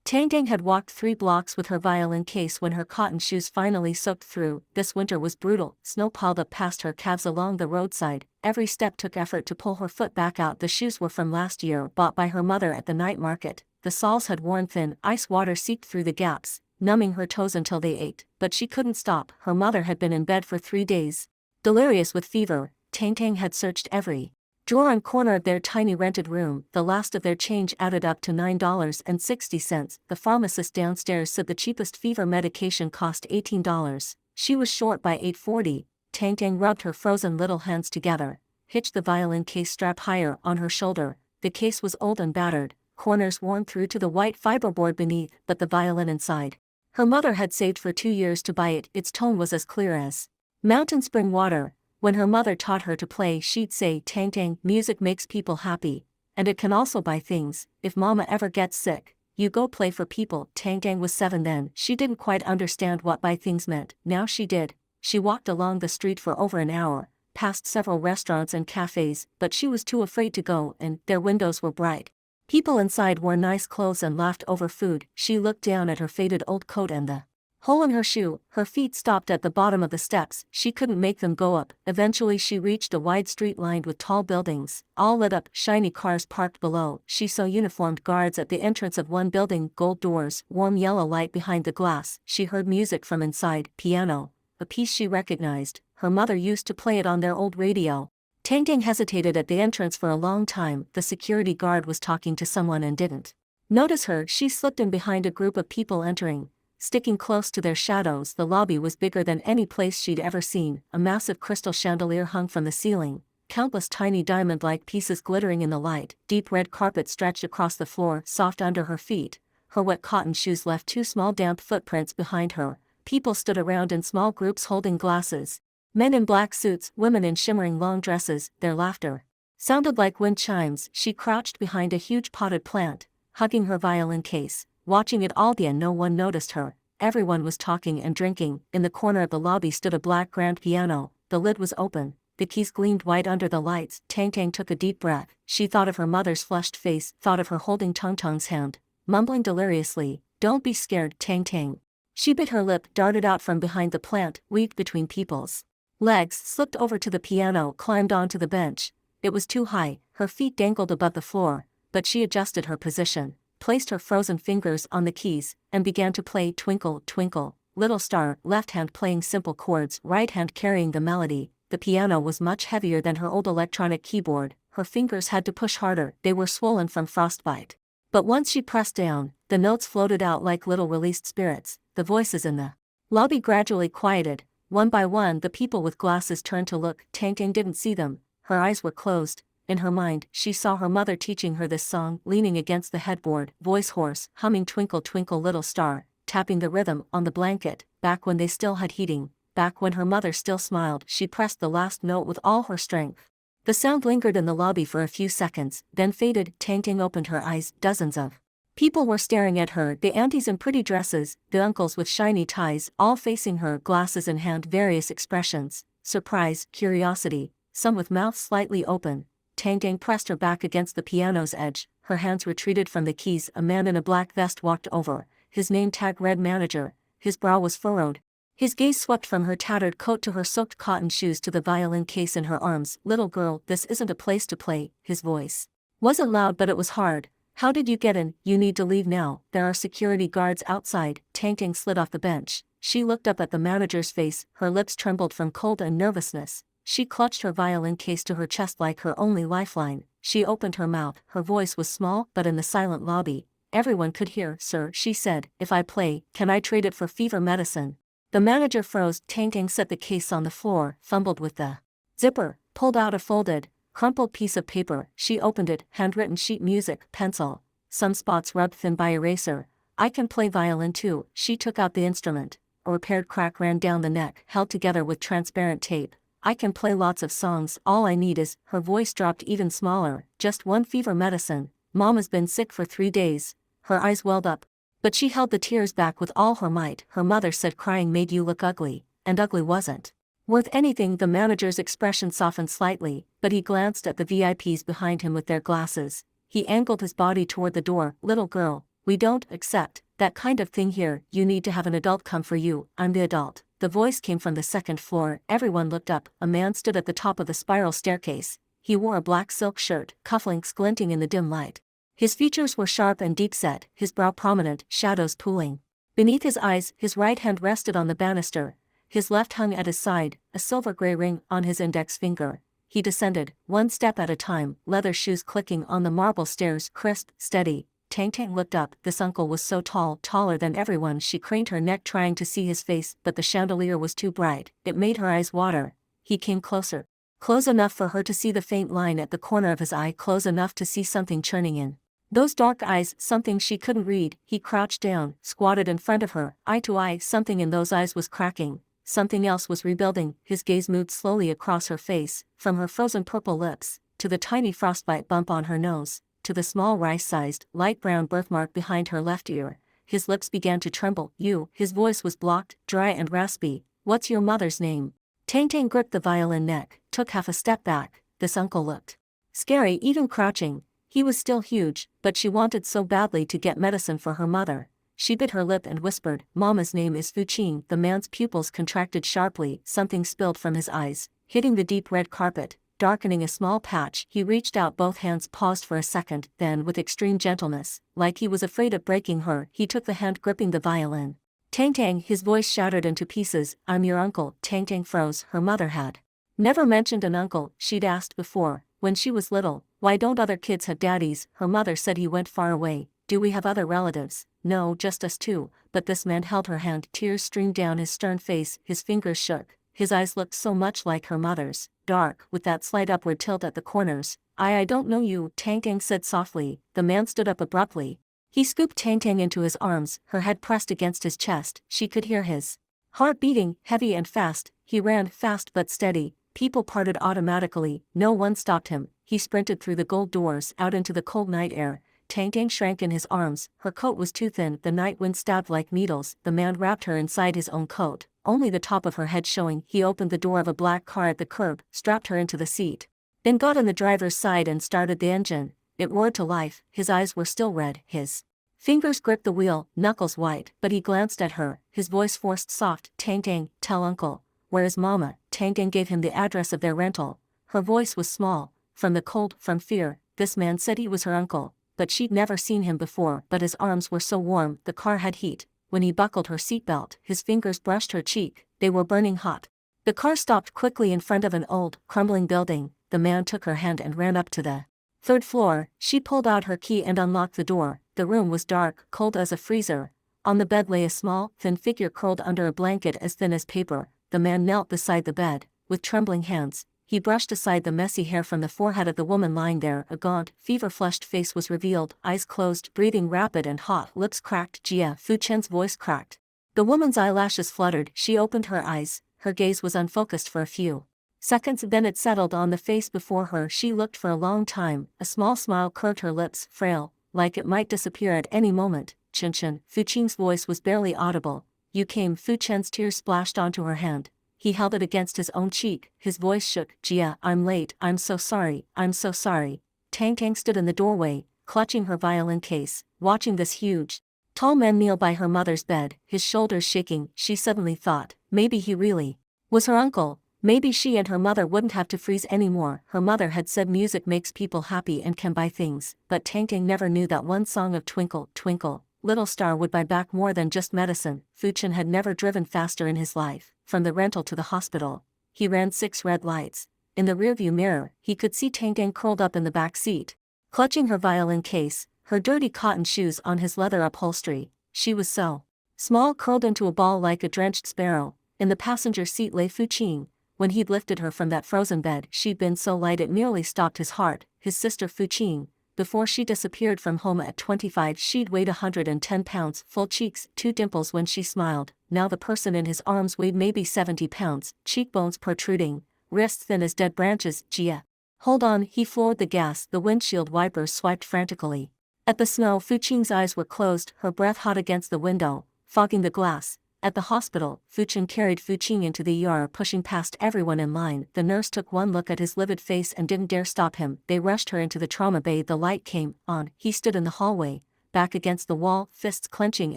Tang Tang had walked 3 blocks with her violin case when her cotton shoes finally soaked through. This winter was brutal, snow piled up past her calves along the roadside. Every step took effort to pull her foot back out. The shoes were from last year, bought by her mother at the night market. The soles had worn thin, ice water seeped through the gaps, numbing her toes until they ached, but she couldn't stop. Her mother had been in bed for 3 days. Delirious with fever, Tang Tang had searched every drawer and corner of their tiny rented room. The last of their change added up to $9.60. The pharmacist downstairs said the cheapest fever medication cost $18. She was short by $8.40. Tang Tang rubbed her frozen little hands together, hitched the violin case strap higher on her shoulder. The case was old and battered, corners worn through to the white fiberboard beneath, but the violin inside. Her mother had saved for 2 years to buy it. Its tone was as clear as mountain spring water. When her mother taught her to play, she'd say, "Tang Tang, music makes people happy. And it can also buy things. If mama ever gets sick, you go play for people." Tang Tang was 7 then. She didn't quite understand what buy things meant. Now she did. She walked along the street for over an hour, past several restaurants and cafes, but she was too afraid to go, and their windows were bright. People inside wore nice clothes and laughed over food. She looked down at her faded old coat and the hole in her shoe. Her feet stopped at the bottom of the steps. She couldn't make them go up. Eventually she reached a wide street lined with tall buildings, all lit up, shiny cars parked below. She saw uniformed guards at the entrance of one building, gold doors, warm yellow light behind the glass. She heard music from inside, piano, a piece she recognized. Her mother used to play it on their old radio. Tang Tang hesitated at the entrance for a long time. The security guard was talking to someone and didn't notice her. She slipped in behind a group of people entering, sticking close to their shadows. The lobby was bigger than any place she'd ever seen. A massive crystal chandelier hung from the ceiling, countless tiny diamond-like pieces glittering in the light. Deep red carpet stretched across the floor, soft under her feet. Her wet cotton shoes left 2 small damp footprints behind her. People stood around in small groups holding glasses. Men in black suits, women in shimmering long dresses. Their laughter sounded like wind chimes. She crouched behind a huge potted plant, hugging her violin case, watching it all. No one noticed her. Everyone was talking and drinking. In the corner of the lobby stood a black grand piano. The lid was open. The keys gleamed white under the lights. Tang Tang took a deep breath. She thought of her mother's flushed face, thought of her holding Tang Tang's hand, mumbling deliriously, "Don't be scared, Tang Tang." She bit her lip, darted out from behind the plant, weaved between people's legs, slipped over to the piano, climbed onto the bench. It was too high. Her feet dangled above the floor, but she adjusted her position, placed her frozen fingers on the keys, and began to play Twinkle, Twinkle, Little Star, left hand playing simple chords, right hand carrying the melody. The piano was much heavier than her old electronic keyboard. Her fingers had to push harder. They were swollen from frostbite. But once she pressed down, the notes floated out like little released spirits. The voices in the lobby gradually quieted. One by one, the people with glasses turned to look. Tang Tang didn't see them. Her eyes were closed. In her mind, she saw her mother teaching her this song, leaning against the headboard, voice hoarse, humming Twinkle Twinkle Little Star, tapping the rhythm on the blanket. Back when they still had heating, back when her mother still smiled. She pressed the last note with all her strength. The sound lingered in the lobby for a few seconds, then faded. Tang Tang opened her eyes. Dozens of people were staring at her, the aunties in pretty dresses, the uncles with shiny ties, all facing her, glasses in hand, various expressions, surprise, curiosity, some with mouths slightly open. Tang Tang pressed her back against the piano's edge. Her hands retreated from the keys. A man in a black vest walked over, his name tag read manager. His brow was furrowed. His gaze swept from her tattered coat to her soaked cotton shoes to the violin case in her arms. "Little girl, this isn't a place to play." His voice wasn't loud, but it was hard. "How did you get in? You need to leave now. There are security guards outside." Tang Tang slid off the bench. She looked up at the manager's face. Her lips trembled from cold and nervousness. She clutched her violin case to her chest like her only lifeline. She opened her mouth. Her voice was small, but in the silent lobby, everyone could hear. "Sir," she said, "if I play, can I trade it for fever medicine?" The manager froze. Tang Tang set the case on the floor, fumbled with the zipper, pulled out a folded, crumpled piece of paper. She opened it. Handwritten sheet music, pencil, some spots rubbed thin by eraser. "I can play violin too." She took out the instrument. A repaired crack ran down the neck, held together with transparent tape. "I can play lots of songs. All I need is," her voice dropped even smaller, "just one fever medicine. Mama's been sick for 3 days." Her eyes welled up, but she held the tears back with all her might. Her mother said crying made you look ugly, and ugly wasn't worth anything. The manager's expression softened slightly, but he glanced at the VIPs behind him with their glasses. He angled his body toward the door. "Little girl, We don't accept that kind of thing here. You need to have an adult come for you. I'm the adult." The voice came from the second floor. Everyone looked up. A man stood at the top of the spiral staircase. He wore a black silk shirt, cufflinks glinting in the dim light. His features were sharp and deep-set, his brow prominent, shadows pooling beneath his eyes. His right hand rested on the banister. His left hung at his side, a silver-gray ring on his index finger. He descended, one step at a time, leather shoes clicking on the marble stairs, crisp, steady. Tang Tang looked up. This uncle was so tall, taller than everyone. She craned her neck trying to see his face, but the chandelier was too bright. It made her eyes water. He came closer. Close enough for her to see the faint line at the corner of his eye, close enough to see something churning in those dark eyes, something she couldn't read. He crouched down, squatted in front of her, eye to eye. Something in those eyes was cracking. Something else was rebuilding. His gaze moved slowly across her face, from her frozen purple lips, to the tiny frostbite bump on her nose, to the small rice-sized, light brown birthmark behind her left ear. His lips began to tremble. "You," his voice was blocked, dry and raspy. "What's your mother's name?" Tang Tang gripped the violin neck, took half a step back. This uncle looked scary, even crouching. He was still huge, but she wanted so badly to get medicine for her mother. She bit her lip and whispered, "Mama's name is Fu Qing." The man's pupils contracted sharply. Something spilled from his eyes, hitting the deep red carpet, darkening a small patch. He reached out both hands, paused for a second, then with extreme gentleness, like he was afraid of breaking her, he took the hand gripping the violin. "Tang Tang," his voice shattered into pieces, "I'm your uncle." Tang Tang froze. Her mother had never mentioned an uncle. She'd asked before, when she was little, "Why don't other kids have daddies?" Her mother said he went far away. "Do we have other relatives?" "No, just us two." But this man held her hand. Tears streamed down his stern face, his fingers shook. His eyes looked so much like her mother's, dark, with that slight upward tilt at the corners. I don't know you," Tang Tang said softly. The man stood up abruptly. He scooped Tang Tang into his arms, her head pressed against his chest. She could hear his heart beating, heavy and fast. He ran, fast but steady. People parted automatically. No one stopped him. He sprinted through the gold doors, out into the cold night air. Tang Tang shrank in his arms. Her coat was too thin. The night wind stabbed like needles. The man wrapped her inside his own coat, only the top of her head showing. He opened the door of a black car at the curb, strapped her into the seat, then got on the driver's side and started the engine. It roared to life. His eyes were still red. His fingers gripped the wheel, knuckles white, but he glanced at her, his voice forced soft. "Tang Tang, tell uncle. Where is Mama?" Tang Tang gave him the address of their rental. Her voice was small, from the cold, from fear. This man said he was her uncle, but she'd never seen him before. But his arms were so warm, the car had heat. When he buckled her seatbelt, his fingers brushed her cheek. They were burning hot. The car stopped quickly in front of an old, crumbling building. The man took her hand and ran up to the third floor. She pulled out her key and unlocked the door. The room was dark, cold as a freezer. On the bed lay a small, thin figure curled under a blanket as thin as paper. The man knelt beside the bed. With trembling hands, he brushed aside the messy hair from the forehead of the woman lying there. A gaunt, fever-flushed face was revealed, eyes closed, breathing rapid and hot, lips cracked. "Jia," Fu Chen's voice cracked. The woman's eyelashes fluttered. She opened her eyes. Her gaze was unfocused for a few seconds, then it settled on the face before her. She looked for a long time. A small smile curved her lips, frail, like it might disappear at any moment. "Chen Chen." Fu Qing's voice was barely audible. "You came." Fu Chen's tears splashed onto her hand. He held it against his own cheek. His voice shook. "Jia, I'm late. I'm so sorry. I'm so sorry." Tang Tang stood in the doorway, clutching her violin case, watching this huge, tall man kneel by her mother's bed, his shoulders shaking. She suddenly thought, maybe he really was her uncle. Maybe she and her mother wouldn't have to freeze anymore. Her mother had said music makes people happy and can buy things, but Tang Tang never knew that one song of "Twinkle, Twinkle, Little Star" would buy back more than just medicine. Fu Chen had never driven faster in his life. From the rental to the hospital, he ran 6 red lights. In the rearview mirror, he could see Tang Tang curled up in the back seat, clutching her violin case, her dirty cotton shoes on his leather upholstery. She was so small, curled into a ball like a drenched sparrow. In the passenger seat lay Fu Qing. When he'd lifted her from that frozen bed, she'd been so light it nearly stopped his heart. His sister Fu Qing. Before she disappeared from home at 25, she'd weighed 110 pounds, full cheeks, 2 dimples when she smiled. Now the person in his arms weighed maybe 70 pounds, cheekbones protruding, wrists thin as dead branches. "Jia. Hold on." He floored the gas. The windshield wipers swiped frantically at the snow. Fu Qing's eyes were closed, her breath hot against the window, fogging the glass. At the hospital, Fu Chen carried Fu Qing into the ER, pushing past everyone in line. The nurse took one look at his livid face and didn't dare stop him. They rushed her into the trauma bay. The light came on. He stood in the hallway, back against the wall, fists clenching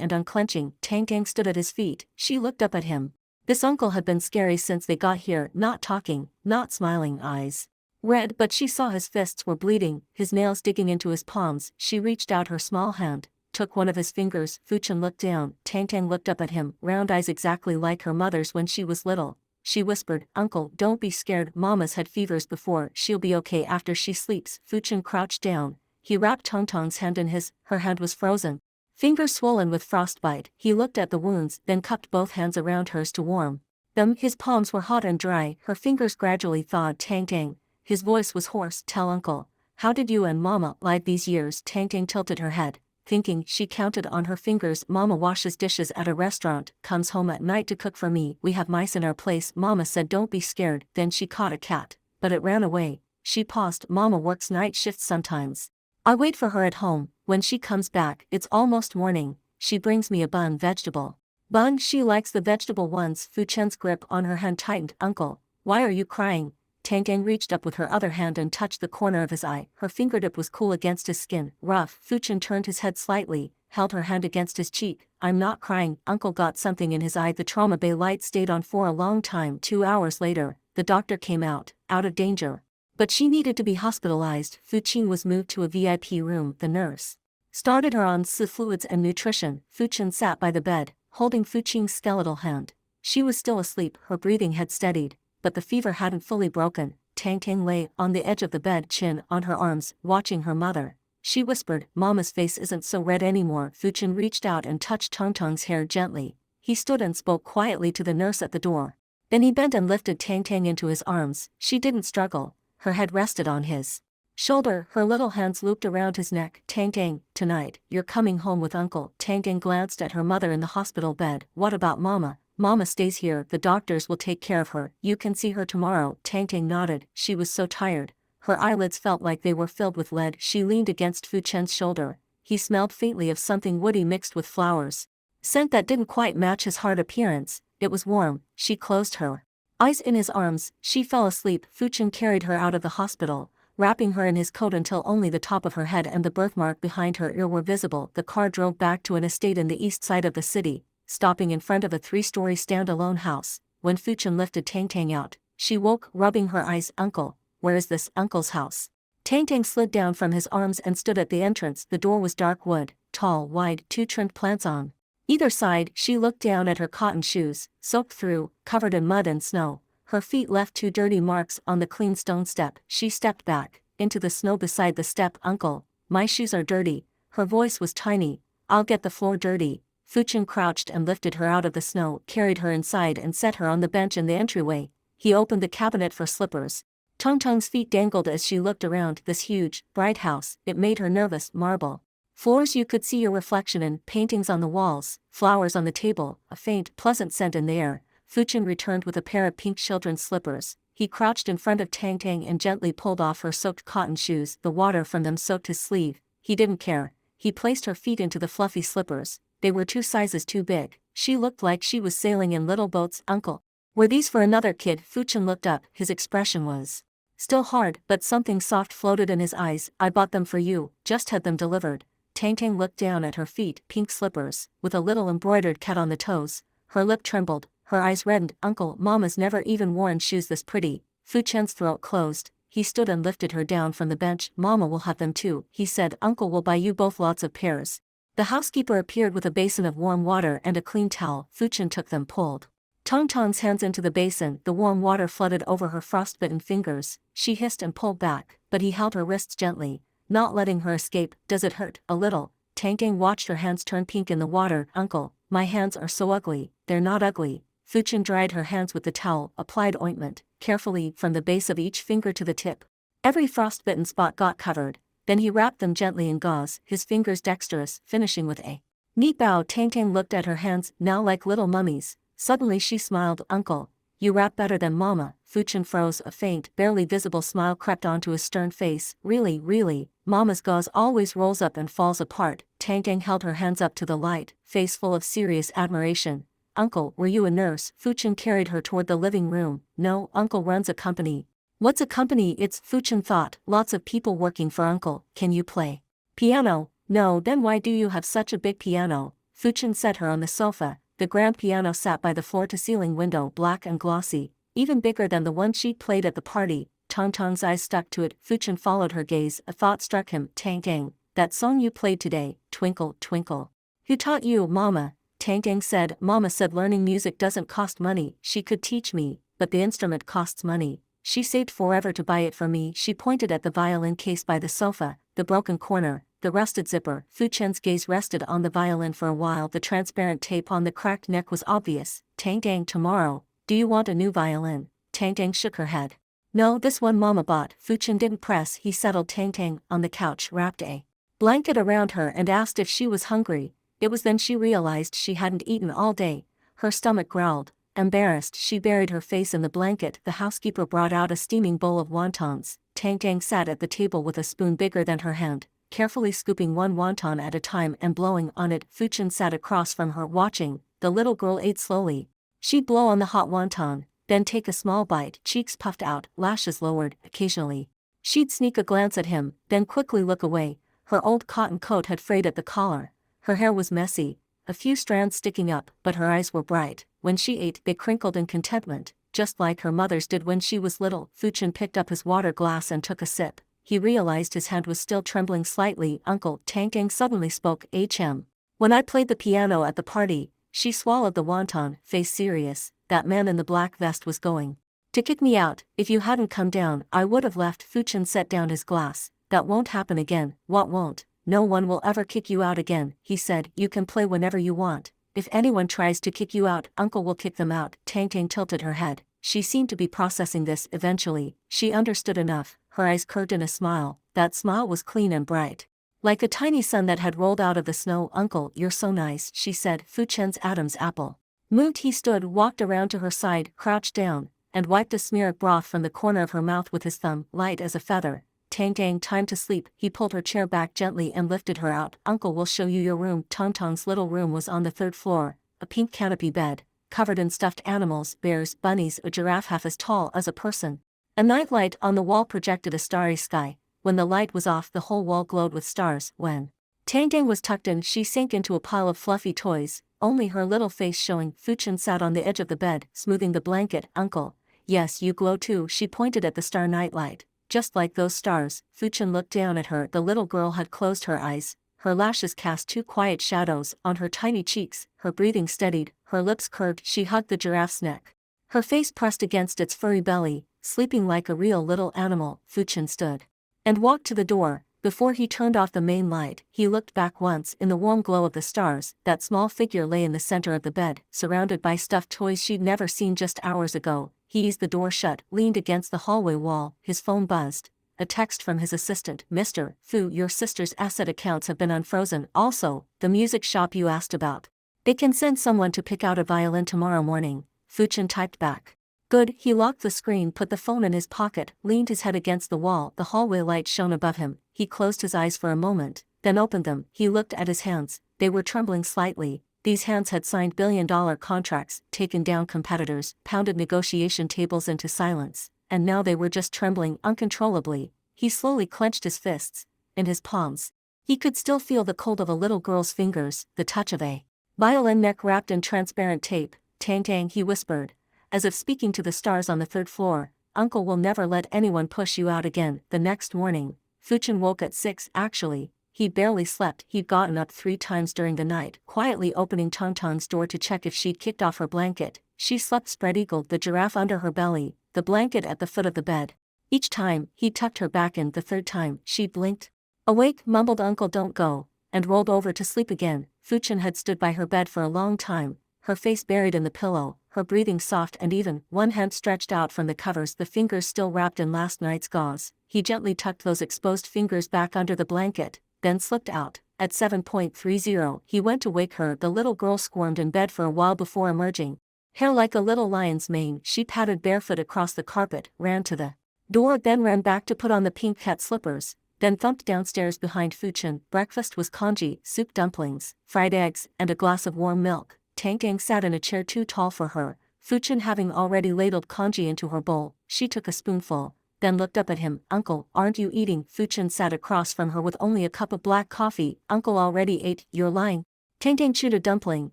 and unclenching. Tang Tang stood at his feet. She looked up at him. This uncle had been scary since they got here, not talking, not smiling, eyes red, but she saw his fists were bleeding, his nails digging into his palms. She reached out her small hand, took one of his fingers. Fuchen looked down. Tang Tang looked up at him, round eyes exactly like her mother's when she was little. She whispered, "Uncle, don't be scared, Mama's had fevers before, she'll be okay after she sleeps." Fuchen crouched down. He wrapped Tong Tong's hand in his, her hand was frozen. Fingers swollen with frostbite. He looked at the wounds, then cupped both hands around hers to warm them. His palms were hot and dry, her fingers gradually thawed. Tang Tang. His voice was hoarse. "Tell Uncle, how did you and Mama live these years?" Tang Tang tilted her head, thinking. She counted on her fingers. "Mama washes dishes at a restaurant, comes home at night to cook for me. We have mice in our place." Mama said, "Don't be scared." Then she caught a cat, but it ran away. She paused. "Mama works night shifts sometimes. I wait for her at home. When she comes back, it's almost morning. She brings me a bun, vegetable bun. She likes the vegetable ones." Fu Chen's grip on her hand tightened. "Uncle, why are you crying?" Tang Tang reached up with her other hand and touched the corner of his eye. Her fingertip was cool against his skin, rough. Fu Chen turned his head slightly, held her hand against his cheek. "I'm not crying." Uncle got something in his eye. The trauma bay light stayed on for a long time. 2 hours later, the doctor came out of danger. But she needed to be hospitalized. Fu Qin was moved to a VIP room. The nurse started her on fluids and nutrition. Fu Chen sat by the bed, holding Fu Qing's skeletal hand. She was still asleep, her breathing had steadied, but the fever hadn't fully broken. Tang Tang lay on the edge of the bed, chin on her arms, watching her mother. She whispered, "Mama's face isn't so red anymore." Fu Chen reached out and touched Tong Tong's hair gently. He stood and spoke quietly to the nurse at the door. Then he bent and lifted Tang Tang into his arms. She didn't struggle. Her head rested on his shoulder, her little hands looped around his neck. "Tang Tang, tonight, you're coming home with Uncle." Tang Tang glanced at her mother in the hospital bed. "What about Mama?" "Mama stays here, the doctors will take care of her. You can see her tomorrow." Tang Tang nodded. She was so tired. Her eyelids felt like they were filled with lead. She leaned against Fu Chen's shoulder. He smelled faintly of something woody mixed with flowers. Scent that didn't quite match his hard appearance. It was warm. She closed her eyes in his arms. She fell asleep. Fu Chen carried her out of the hospital, wrapping her in his coat until only the top of her head and the birthmark behind her ear were visible. The car drove back to an estate in the east side of the city, stopping in front of a 3-story standalone house. When Fu Chen lifted Tang Tang out, she woke, rubbing her eyes. "Uncle, where is this?" "Uncle's house." Tang Tang slid down from his arms and stood at the entrance. The door was dark wood, tall, wide, 2 trimmed plants on either side. She looked down at her cotton shoes, soaked through, covered in mud and snow. Her feet left 2 dirty marks on the clean stone step. She stepped back into the snow beside the step. "Uncle, my shoes are dirty." Her voice was tiny. "I'll get the floor dirty." Fu Chen crouched and lifted her out of the snow, carried her inside and set her on the bench in the entryway. He opened the cabinet for slippers. Tong Tong's feet dangled as she looked around this huge, bright house. It made her nervous. Marble floors you could see your reflection in, paintings on the walls, flowers on the table, a faint, pleasant scent in the air. Fu Chen returned with a pair of pink children's slippers. He crouched in front of Tang Tang and gently pulled off her soaked cotton shoes. The water from them soaked his sleeve. He didn't care. He placed her feet into the fluffy slippers. They were 2 sizes too big. She looked like she was sailing in little boats. "Uncle, were these for another kid?" Fu Chen looked up. His expression was still hard, but something soft floated in his eyes. "I bought them for you, just had them delivered." Tang Tang looked down at her feet, pink slippers, with a little embroidered cat on the toes. Her lip trembled, her eyes reddened. "Uncle, Mama's never even worn shoes this pretty." Fu Chen's throat closed. He stood and lifted her down from the bench. "Mama will have them too," he said. "Uncle will buy you both lots of pairs." The housekeeper appeared with a basin of warm water and a clean towel. Fu Chen took them, pulled Tong Tong's hands into the basin. The warm water flooded over her frostbitten fingers. She hissed and pulled back, but he held her wrists gently, not letting her escape. "Does it hurt?" "A little." Tang Tang watched her hands turn pink in the water. "Uncle, my hands are so ugly." "They're not ugly." Fu Chen dried her hands with the towel, applied ointment, carefully, from the base of each finger to the tip. Every frostbitten spot got covered. Then he wrapped them gently in gauze, his fingers dexterous, finishing with a neat bow. Tang Tang looked at her hands, now like little mummies. Suddenly she smiled. "Uncle, you wrap better than Mama." Fu Chen froze. A faint, barely visible smile crept onto his stern face. "Really, really, Mama's gauze always rolls up and falls apart." Tang Tang held her hands up to the light, face full of serious admiration. "Uncle, were you a nurse?" Fu Chen carried her toward the living room. "No, Uncle runs a company." "What's a company?" Fu Chen thought. "Lots of people working for Uncle." "Can you play piano?" No, then why do you have such a big piano? Fuchen set her on the sofa. The grand piano sat by the floor-to-ceiling window, black and glossy, even bigger than the one she'd played at the party. Tong Tong's eyes stuck to it. Fuchen followed her gaze. A thought struck him. Tang Gang, that song you played today, Twinkle, Twinkle. Who taught you, Mama? Tang Gang said. Mama said learning music doesn't cost money. She could teach me, but the instrument costs money. She saved forever to buy it for me. She pointed at the violin case by the sofa, the broken corner, the rusted zipper. Fuchen's gaze rested on the violin for a while. The transparent tape on the cracked neck was obvious. Tang Gang, tomorrow, do you want a new violin? Tang Gang shook her head. No, this one Mama bought. Fuchen didn't press. He settled Tang Gang on the couch, wrapped a blanket around her and asked if she was hungry. It was then she realized she hadn't eaten all day. Her stomach growled. Embarrassed, she buried her face in the blanket. The housekeeper brought out a steaming bowl of wontons. Tang Gang sat at the table with a spoon bigger than her hand, carefully scooping one wonton at a time and blowing on it. Fuchen sat across from her, watching. The little girl ate slowly. She'd blow on the hot wonton, then take a small bite, cheeks puffed out, lashes lowered. Occasionally, she'd sneak a glance at him, then quickly look away. Her old cotton coat had frayed at the collar. Her hair was messy, a few strands sticking up, but her eyes were bright. When she ate, they crinkled in contentment, just like her mother's did when she was little. Fuchen picked up his water glass and took a sip. He realized his hand was still trembling slightly. Uncle, Tang Gang suddenly spoke. HM. When I played the piano at the party, she swallowed the wonton, face serious. That man in the black vest was going to kick me out. If you hadn't come down, I would have left. Fuchen set down his glass. That won't happen again. What won't? No one will ever kick you out again, he said. You can play whenever you want. If anyone tries to kick you out, Uncle will kick them out. Tang Tang tilted her head. She seemed to be processing this. Eventually, she understood enough. Her eyes curved in a smile. That smile was clean and bright, like a tiny sun that had rolled out of the snow. Uncle, you're so nice, she said. Fuchen's Adam's apple. Moved, he stood, walked around to her side, crouched down, and wiped a smear of broth from the corner of her mouth with his thumb, light as a feather. Tang Tang, time to sleep. He pulled her chair back gently and lifted her out. Uncle will show you your room. Tong Tong's little room was on the third floor, a pink canopy bed, covered in stuffed animals, bears, bunnies, a giraffe half as tall as a person. A night light on the wall projected a starry sky. When the light was off, the whole wall glowed with stars. When Tang Tang was tucked in, she sank into a pile of fluffy toys, only her little face showing. Fuchen sat on the edge of the bed, smoothing the blanket. Uncle, yes, you glow too. She pointed at the star nightlight. Just like those stars. Fuchen looked down at her. The little girl had closed her eyes. Her lashes cast two quiet shadows on her tiny cheeks. Her breathing steadied, her lips curved. She hugged the giraffe's neck, her face pressed against its furry belly, sleeping like a real little animal. Fuchen stood and walked to the door. Before he turned off the main light, he looked back once. In the warm glow of the stars, that small figure lay in the center of the bed, surrounded by stuffed toys she'd never seen just hours ago. He eased the door shut, leaned against the hallway wall. His phone buzzed. A text from his assistant. Mr. Fu, your sister's asset accounts have been unfrozen. Also, the music shop you asked about. They can send someone to pick out a violin tomorrow morning. Fuchen typed back. Good. He locked the screen, put the phone in his pocket, leaned his head against the wall. The hallway light shone above him. He closed his eyes for a moment, then opened them. He looked at his hands. They were trembling slightly. These hands had signed billion-dollar contracts, taken down competitors, pounded negotiation tables into silence, and now they were just trembling uncontrollably. He slowly clenched his fists. In his palms, he could still feel the cold of a little girl's fingers, the touch of a violin neck wrapped in transparent tape. Tang Tang, he whispered, as if speaking to the stars on the third floor. Uncle will never let anyone push you out again. The next morning, Fuchen woke at 6. Actually, he barely slept. He'd gotten up 3 times during the night, quietly opening Tong Tong's door to check if she'd kicked off her blanket. She slept spread-eagled, the giraffe under her belly, the blanket at the foot of the bed. Each time, he tucked her back in. The third time, she blinked. Awake, mumbled Uncle, don't go, and rolled over to sleep again. Fuchen had stood by her bed for a long time, her face buried in the pillow, her breathing soft and even, one hand stretched out from the covers, the fingers still wrapped in last night's gauze. He gently tucked those exposed fingers back under the blanket, then slipped out. At 7:30, he went to wake her. The little girl squirmed in bed for a while before emerging. Hair like a little lion's mane, she padded barefoot across the carpet, ran to the door, then ran back to put on the pink cat slippers, then thumped downstairs behind Fuchen. Breakfast was congee, soup, dumplings, fried eggs, and a glass of warm milk. Tang Tang sat in a chair too tall for her. Fuchen having already ladled congee into her bowl, she took a spoonful, then looked up at him. Uncle, aren't you eating? Fuchen sat across from her with only a cup of black coffee. Uncle already ate. You're lying. Tang Tang chewed a dumpling.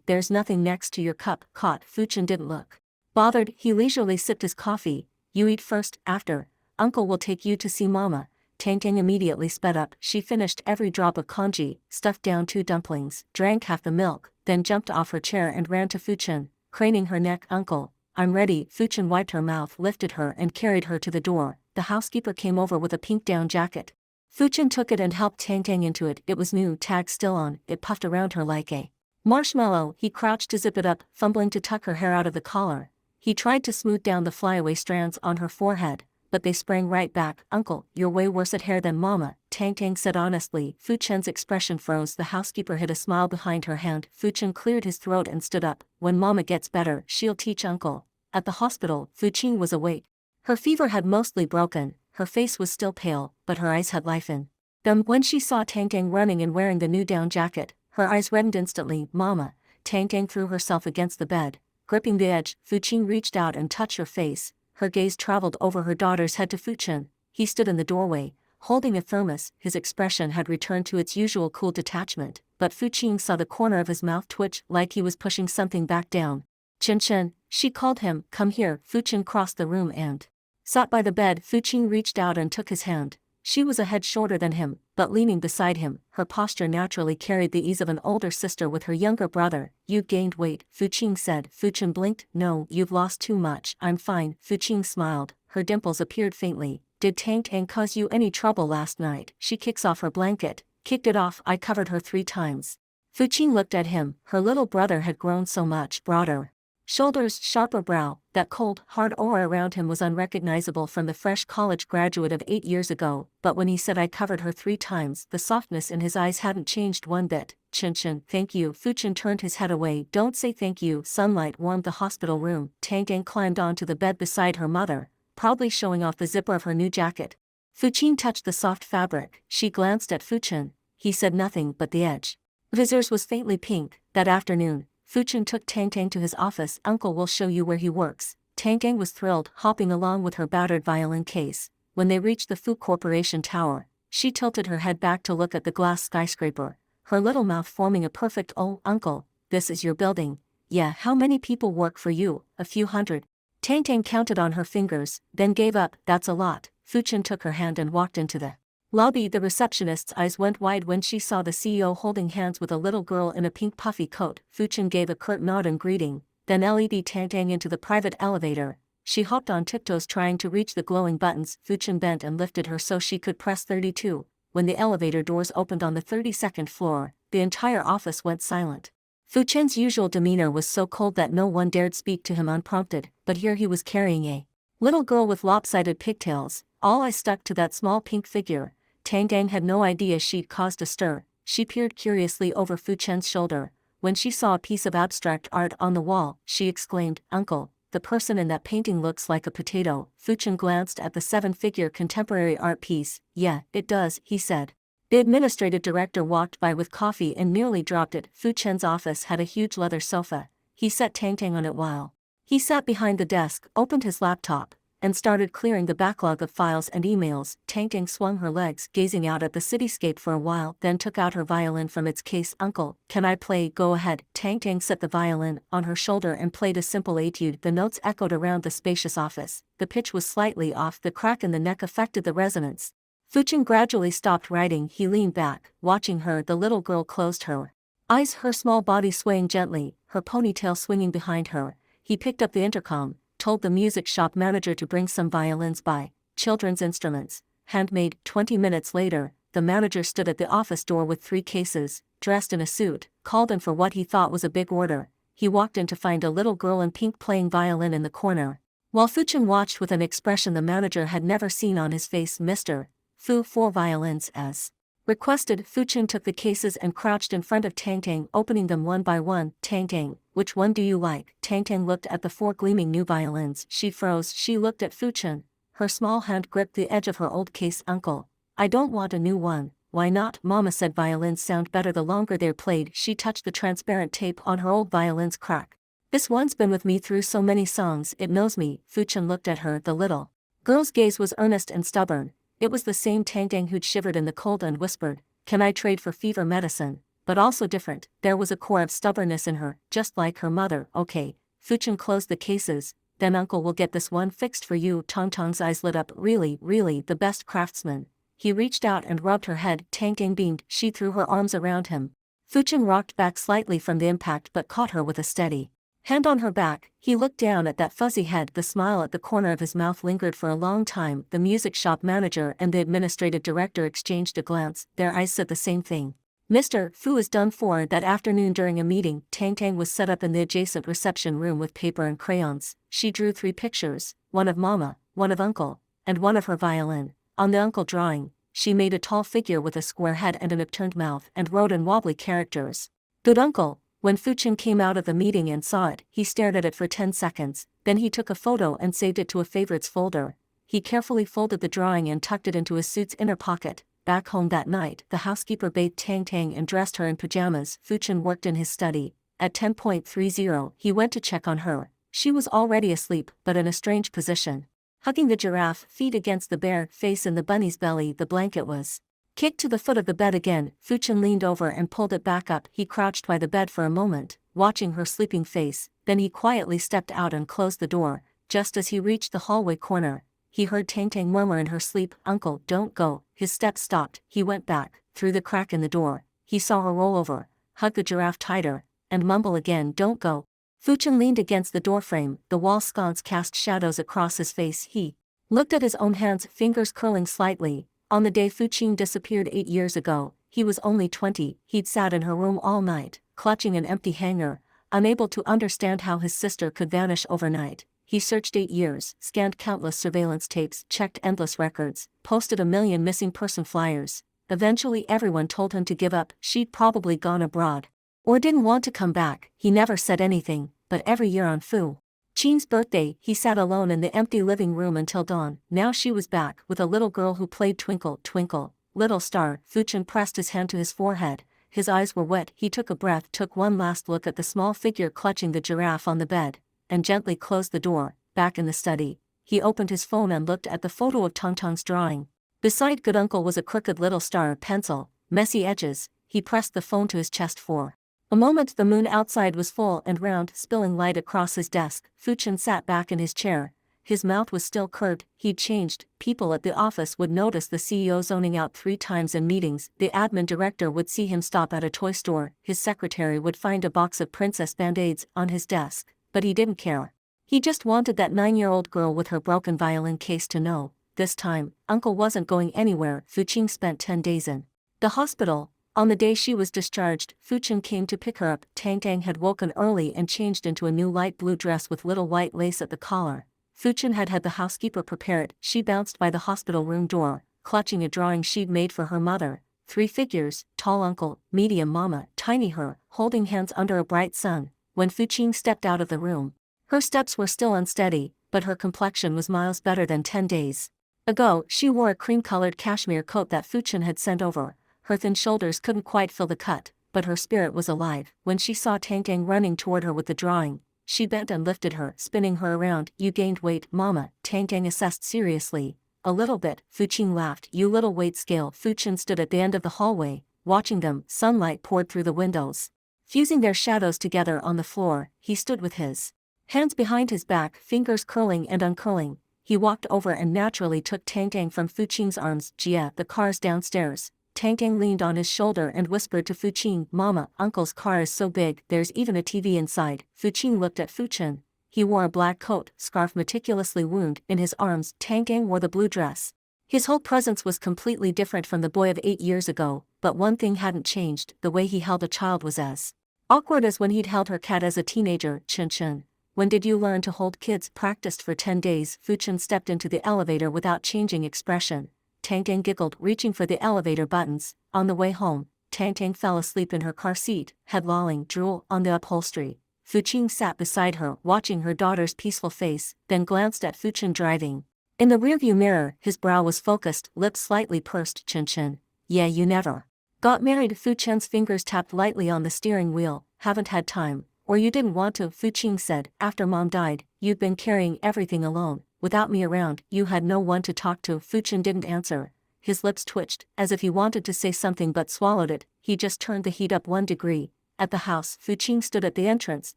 There's nothing next to your cup. Caught. Fuchen didn't look bothered. He leisurely sipped his coffee. You eat first, after. Uncle will take you to see Mama. Tang Tang immediately sped up. She finished every drop of congee, stuffed down 2 dumplings, drank half the milk, then jumped off her chair and ran to Fuchen, craning her neck. Uncle, I'm ready. Fuchen wiped her mouth, lifted her and carried her to the door. The housekeeper came over with a pink down jacket. Fuchen took it and helped Tang Tang into it. It was new, tag still on. It puffed around her like a marshmallow. He crouched to zip it up, fumbling to tuck her hair out of the collar. He tried to smooth down the flyaway strands on her forehead, but they sprang right back. Uncle, you're way worse at hair than Mama, Tang Tang said honestly. Fuchen's expression froze. The housekeeper hid a smile behind her hand. Fuchen cleared his throat and stood up. When Mama gets better, she'll teach Uncle. At the hospital, Fuchen was awake. Her fever had mostly broken, her face was still pale, but her eyes had life in them. When she saw Tang Tang running and wearing the new down jacket, her eyes reddened instantly. Mama, Tang Tang threw herself against the bed, gripping the edge. Fuchen reached out and touched her face. Her gaze traveled over her daughter's head to Fuchen. He stood in the doorway, holding a thermos. His expression had returned to its usual cool detachment, but Fuchen saw the corner of his mouth twitch like he was pushing something back down. Chen Chen, she called him. Come here. Fuchen crossed the room and sat by the bed. Fuchen reached out and took his hand. She was a head shorter than him, but leaning beside him, her posture naturally carried the ease of an older sister with her younger brother. You gained weight, Fuchen said. Fuchen blinked. No, you've lost too much. I'm fine. Fuchen smiled. Her dimples appeared faintly. Did Tang Tang cause you any trouble last night? She kicks off her blanket. Kicked it off. I covered her 3 times. Fuchen looked at him. Her little brother had grown so much broader shoulders, sharper brow. That cold, hard aura around him was unrecognizable from the fresh college graduate of 8 years ago, but when he said I covered her 3 times, the softness in his eyes hadn't changed one bit. Chen Chen, thank you. Fuchen turned his head away. Don't say thank you. Sunlight warmed the hospital room. Tang Tang climbed onto the bed beside her mother, proudly showing off the zipper of her new jacket. Fuchen touched the soft fabric. She glanced at Fuchen. He said nothing, but the edge of his ears was faintly pink. That afternoon, Fuchen took Tang Tang to his office. Uncle will show you where he works. Tang Tang was thrilled, hopping along with her battered violin case. When they reached the Fu Corporation Tower, she tilted her head back to look at the glass skyscraper, her little mouth forming a perfect "Oh, Uncle, this is your building." Yeah, how many people work for you? A few hundred. Tang Tang counted on her fingers, then gave up. That's a lot. Fuchen took her hand and walked into the lobby. The receptionist's eyes went wide when she saw the CEO holding hands with a little girl in a pink puffy coat. Fuchen gave a curt nod in greeting, then led Tang Tang into the private elevator. She hopped on tiptoes trying to reach the glowing buttons. Fuchen bent and lifted her so she could press 32. When the elevator doors opened on the 32nd floor, the entire office went silent. Fuchen's usual demeanor was so cold that no one dared speak to him unprompted, but here he was carrying a little girl with lopsided pigtails. All eyes stuck to that small pink figure. Tang Tang had no idea she'd caused a stir. She peered curiously over Fuchen's shoulder. When she saw a piece of abstract art on the wall, she exclaimed, Uncle, the person in that painting looks like a potato. Fuchen glanced at the 7-figure contemporary art piece. Yeah, it does, he said. The administrative director walked by with coffee and nearly dropped it. Fuchen's office had a huge leather sofa. He set Tang Tang on it while he sat behind the desk, opened his laptop, and started clearing the backlog of files and emails. Tang Tang swung her legs, gazing out at the cityscape for a while, then took out her violin from its case. Uncle, can I play? Go ahead. Tang Tang set the violin on her shoulder and played a simple etude. The notes echoed around the spacious office. The pitch was slightly off. The crack in the neck affected the resonance. Fuchen gradually stopped writing. He leaned back, watching her. The little girl closed her eyes, her small body swaying gently, her ponytail swinging behind her. He picked up the intercom, told the music shop manager to bring some violins by Children's Instruments, handmade. 20 minutes later, the manager stood at the office door with 3 cases, dressed in a suit, called in for what he thought was a big order. He walked in to find a little girl in pink playing violin in the corner. While Fuchen watched with an expression the manager had never seen on his face. Mr. Fu, 4 violins as requested. Fuchen took the cases and crouched in front of Tang Tang, opening them one by one. Tang Tang, which one do you like? Tang Tang looked at the 4 gleaming new violins. She froze. She looked at Fuchen. Her small hand gripped the edge of her old case. Uncle, I don't want a new one. Why not? Mama said violins sound better the longer they're played. She touched the transparent tape on her old violin's crack. This one's been with me through so many songs, it knows me. Fuchen looked at her. The little Girl's gaze was earnest and stubborn. It was the same Tang Tang who'd shivered in the cold and whispered, "Can I trade for fever medicine?" But also different, there was a core of stubbornness in her, just like her mother. "Okay." Fuchen closed the cases, "Then uncle will get this one fixed for you." Tong Tong's eyes lit up. "Really, really, the best craftsman." He reached out and rubbed her head. Tang Tang beamed. She threw her arms around him. Fuchen rocked back slightly from the impact but caught her with a steady hand on her back. He looked down at that fuzzy head. The smile at the corner of his mouth lingered for a long time. The music shop manager and the administrative director exchanged a glance. Their eyes said the same thing. Mr. Fu is done for. That afternoon during a meeting, Tang Tang was set up in the adjacent reception room with paper and crayons. She drew 3 pictures, one of Mama, one of Uncle, and one of her violin. On the Uncle drawing, she made a tall figure with a square head and an upturned mouth and wrote in wobbly characters, "Good Uncle." When Fuchen came out of the meeting and saw it, he stared at it for 10 seconds, then he took a photo and saved it to a favorites folder. He carefully folded the drawing and tucked it into his suit's inner pocket. Back home that night, the housekeeper bathed Tang Tang and dressed her in pajamas. Fuchen worked in his study. At 10:30, he went to check on her. She was already asleep, but in a strange position, hugging the giraffe, feet against the bare face in the bunny's belly. The blanket was kicked to the foot of the bed again. Fuchen leaned over and pulled it back up. He crouched by the bed for a moment, watching her sleeping face, then he quietly stepped out and closed the door. Just as he reached the hallway corner, he heard Tang Tang murmur in her sleep, "Uncle, don't go." His steps stopped. He went back. Through the crack in the door, he saw her roll over, hug the giraffe tighter, and mumble again, "Don't go." Fuchen leaned against the doorframe. The wall sconce cast shadows across his face. He looked at his own hands, fingers curling slightly. On the day Fuchen disappeared 8 years ago, he was only 20. He'd sat in her room all night, clutching an empty hanger, unable to understand how his sister could vanish overnight. He searched 8 years, scanned countless surveillance tapes, checked endless records, posted a million missing person flyers. Eventually everyone told him to give up. She'd probably gone abroad, or didn't want to come back. He never said anything, but every year on Fu Qing's birthday, he sat alone in the empty living room until dawn. Now she was back, with a little girl who played Twinkle, Twinkle, Little Star. Fuchen pressed his hand to his forehead. His eyes were wet. He took a breath, took one last look at the small figure clutching the giraffe on the bed, and gently closed the door. Back in the study, he opened his phone and looked at the photo of Tong Tong's drawing. Beside Good Uncle was a crooked little star pencil, messy edges. He pressed the phone to his chest for a moment. The moon outside was full and round, spilling light across his desk. Fuchen sat back in his chair. His mouth was still curved. He'd changed. People at the office would notice the CEO zoning out 3 times in meetings. The admin director would see him stop at a toy store. His secretary would find a box of Princess Band-Aids on his desk. But he didn't care. He just wanted that 9-year-old girl with her broken violin case to know, this time, Uncle wasn't going anywhere. Fuchen spent 10 days in the hospital. On the day she was discharged, Fuchen came to pick her up. Tang Tang had woken early and changed into a new light blue dress with little white lace at the collar. Fuchen had had the housekeeper prepare it. She bounced by the hospital room door, clutching a drawing she'd made for her mother. 3 figures, tall Uncle, medium Mama, tiny her, holding hands under a bright sun. When Fuchen stepped out of the room, her steps were still unsteady, but her complexion was miles better than 10 days ago. She wore a cream-colored cashmere coat that Fuchen had sent over. Her thin shoulders couldn't quite fill the cut, but her spirit was alive. When she saw Tang Tang running toward her with the drawing, she bent and lifted her, spinning her around. "You gained weight, Mama," Tang Tang assessed seriously. "A little bit," Fuchen laughed. "You little weight scale." Fuchen stood at the end of the hallway, watching them. Sunlight poured through the windows, fusing their shadows together on the floor. He stood with his hands behind his back, fingers curling and uncurling. He walked over and naturally took Tang Tang from Fuchen's arms. "Jia, the car's downstairs." Tang Tang leaned on his shoulder and whispered to Fuchen, "Mama, Uncle's car is so big, there's even a TV inside." Fuchen looked at Fuchen. He wore a black coat, scarf meticulously wound in his arms. Tang Tang wore the blue dress. His whole presence was completely different from the boy of 8 years ago, but one thing hadn't changed: the way he held a child was as awkward as when he'd held her cat as a teenager. "Chen Chen, when did you learn to hold kids?" "Practiced for 10 days. Fuchen stepped into the elevator without changing expression. Tang Tang giggled, reaching for the elevator buttons. On the way home, Tang Tang fell asleep in her car seat, head lolling, drool on the upholstery. Fuchen sat beside her, watching her daughter's peaceful face, then glanced at Fuchen driving. In the rearview mirror, his brow was focused, lips slightly pursed. "Chen Chen, yeah, you never got married." Fuchen's fingers tapped lightly on the steering wheel. "Haven't had time, or you didn't want to," Fuchen said. "After Mom died, you'd been carrying everything alone." Without me around, you had no one to talk to. Fuchin didn't answer. His lips twitched, as if he wanted to say something but swallowed it. He just turned the heat up 1 degree. At the house, Fuqing stood at the entrance,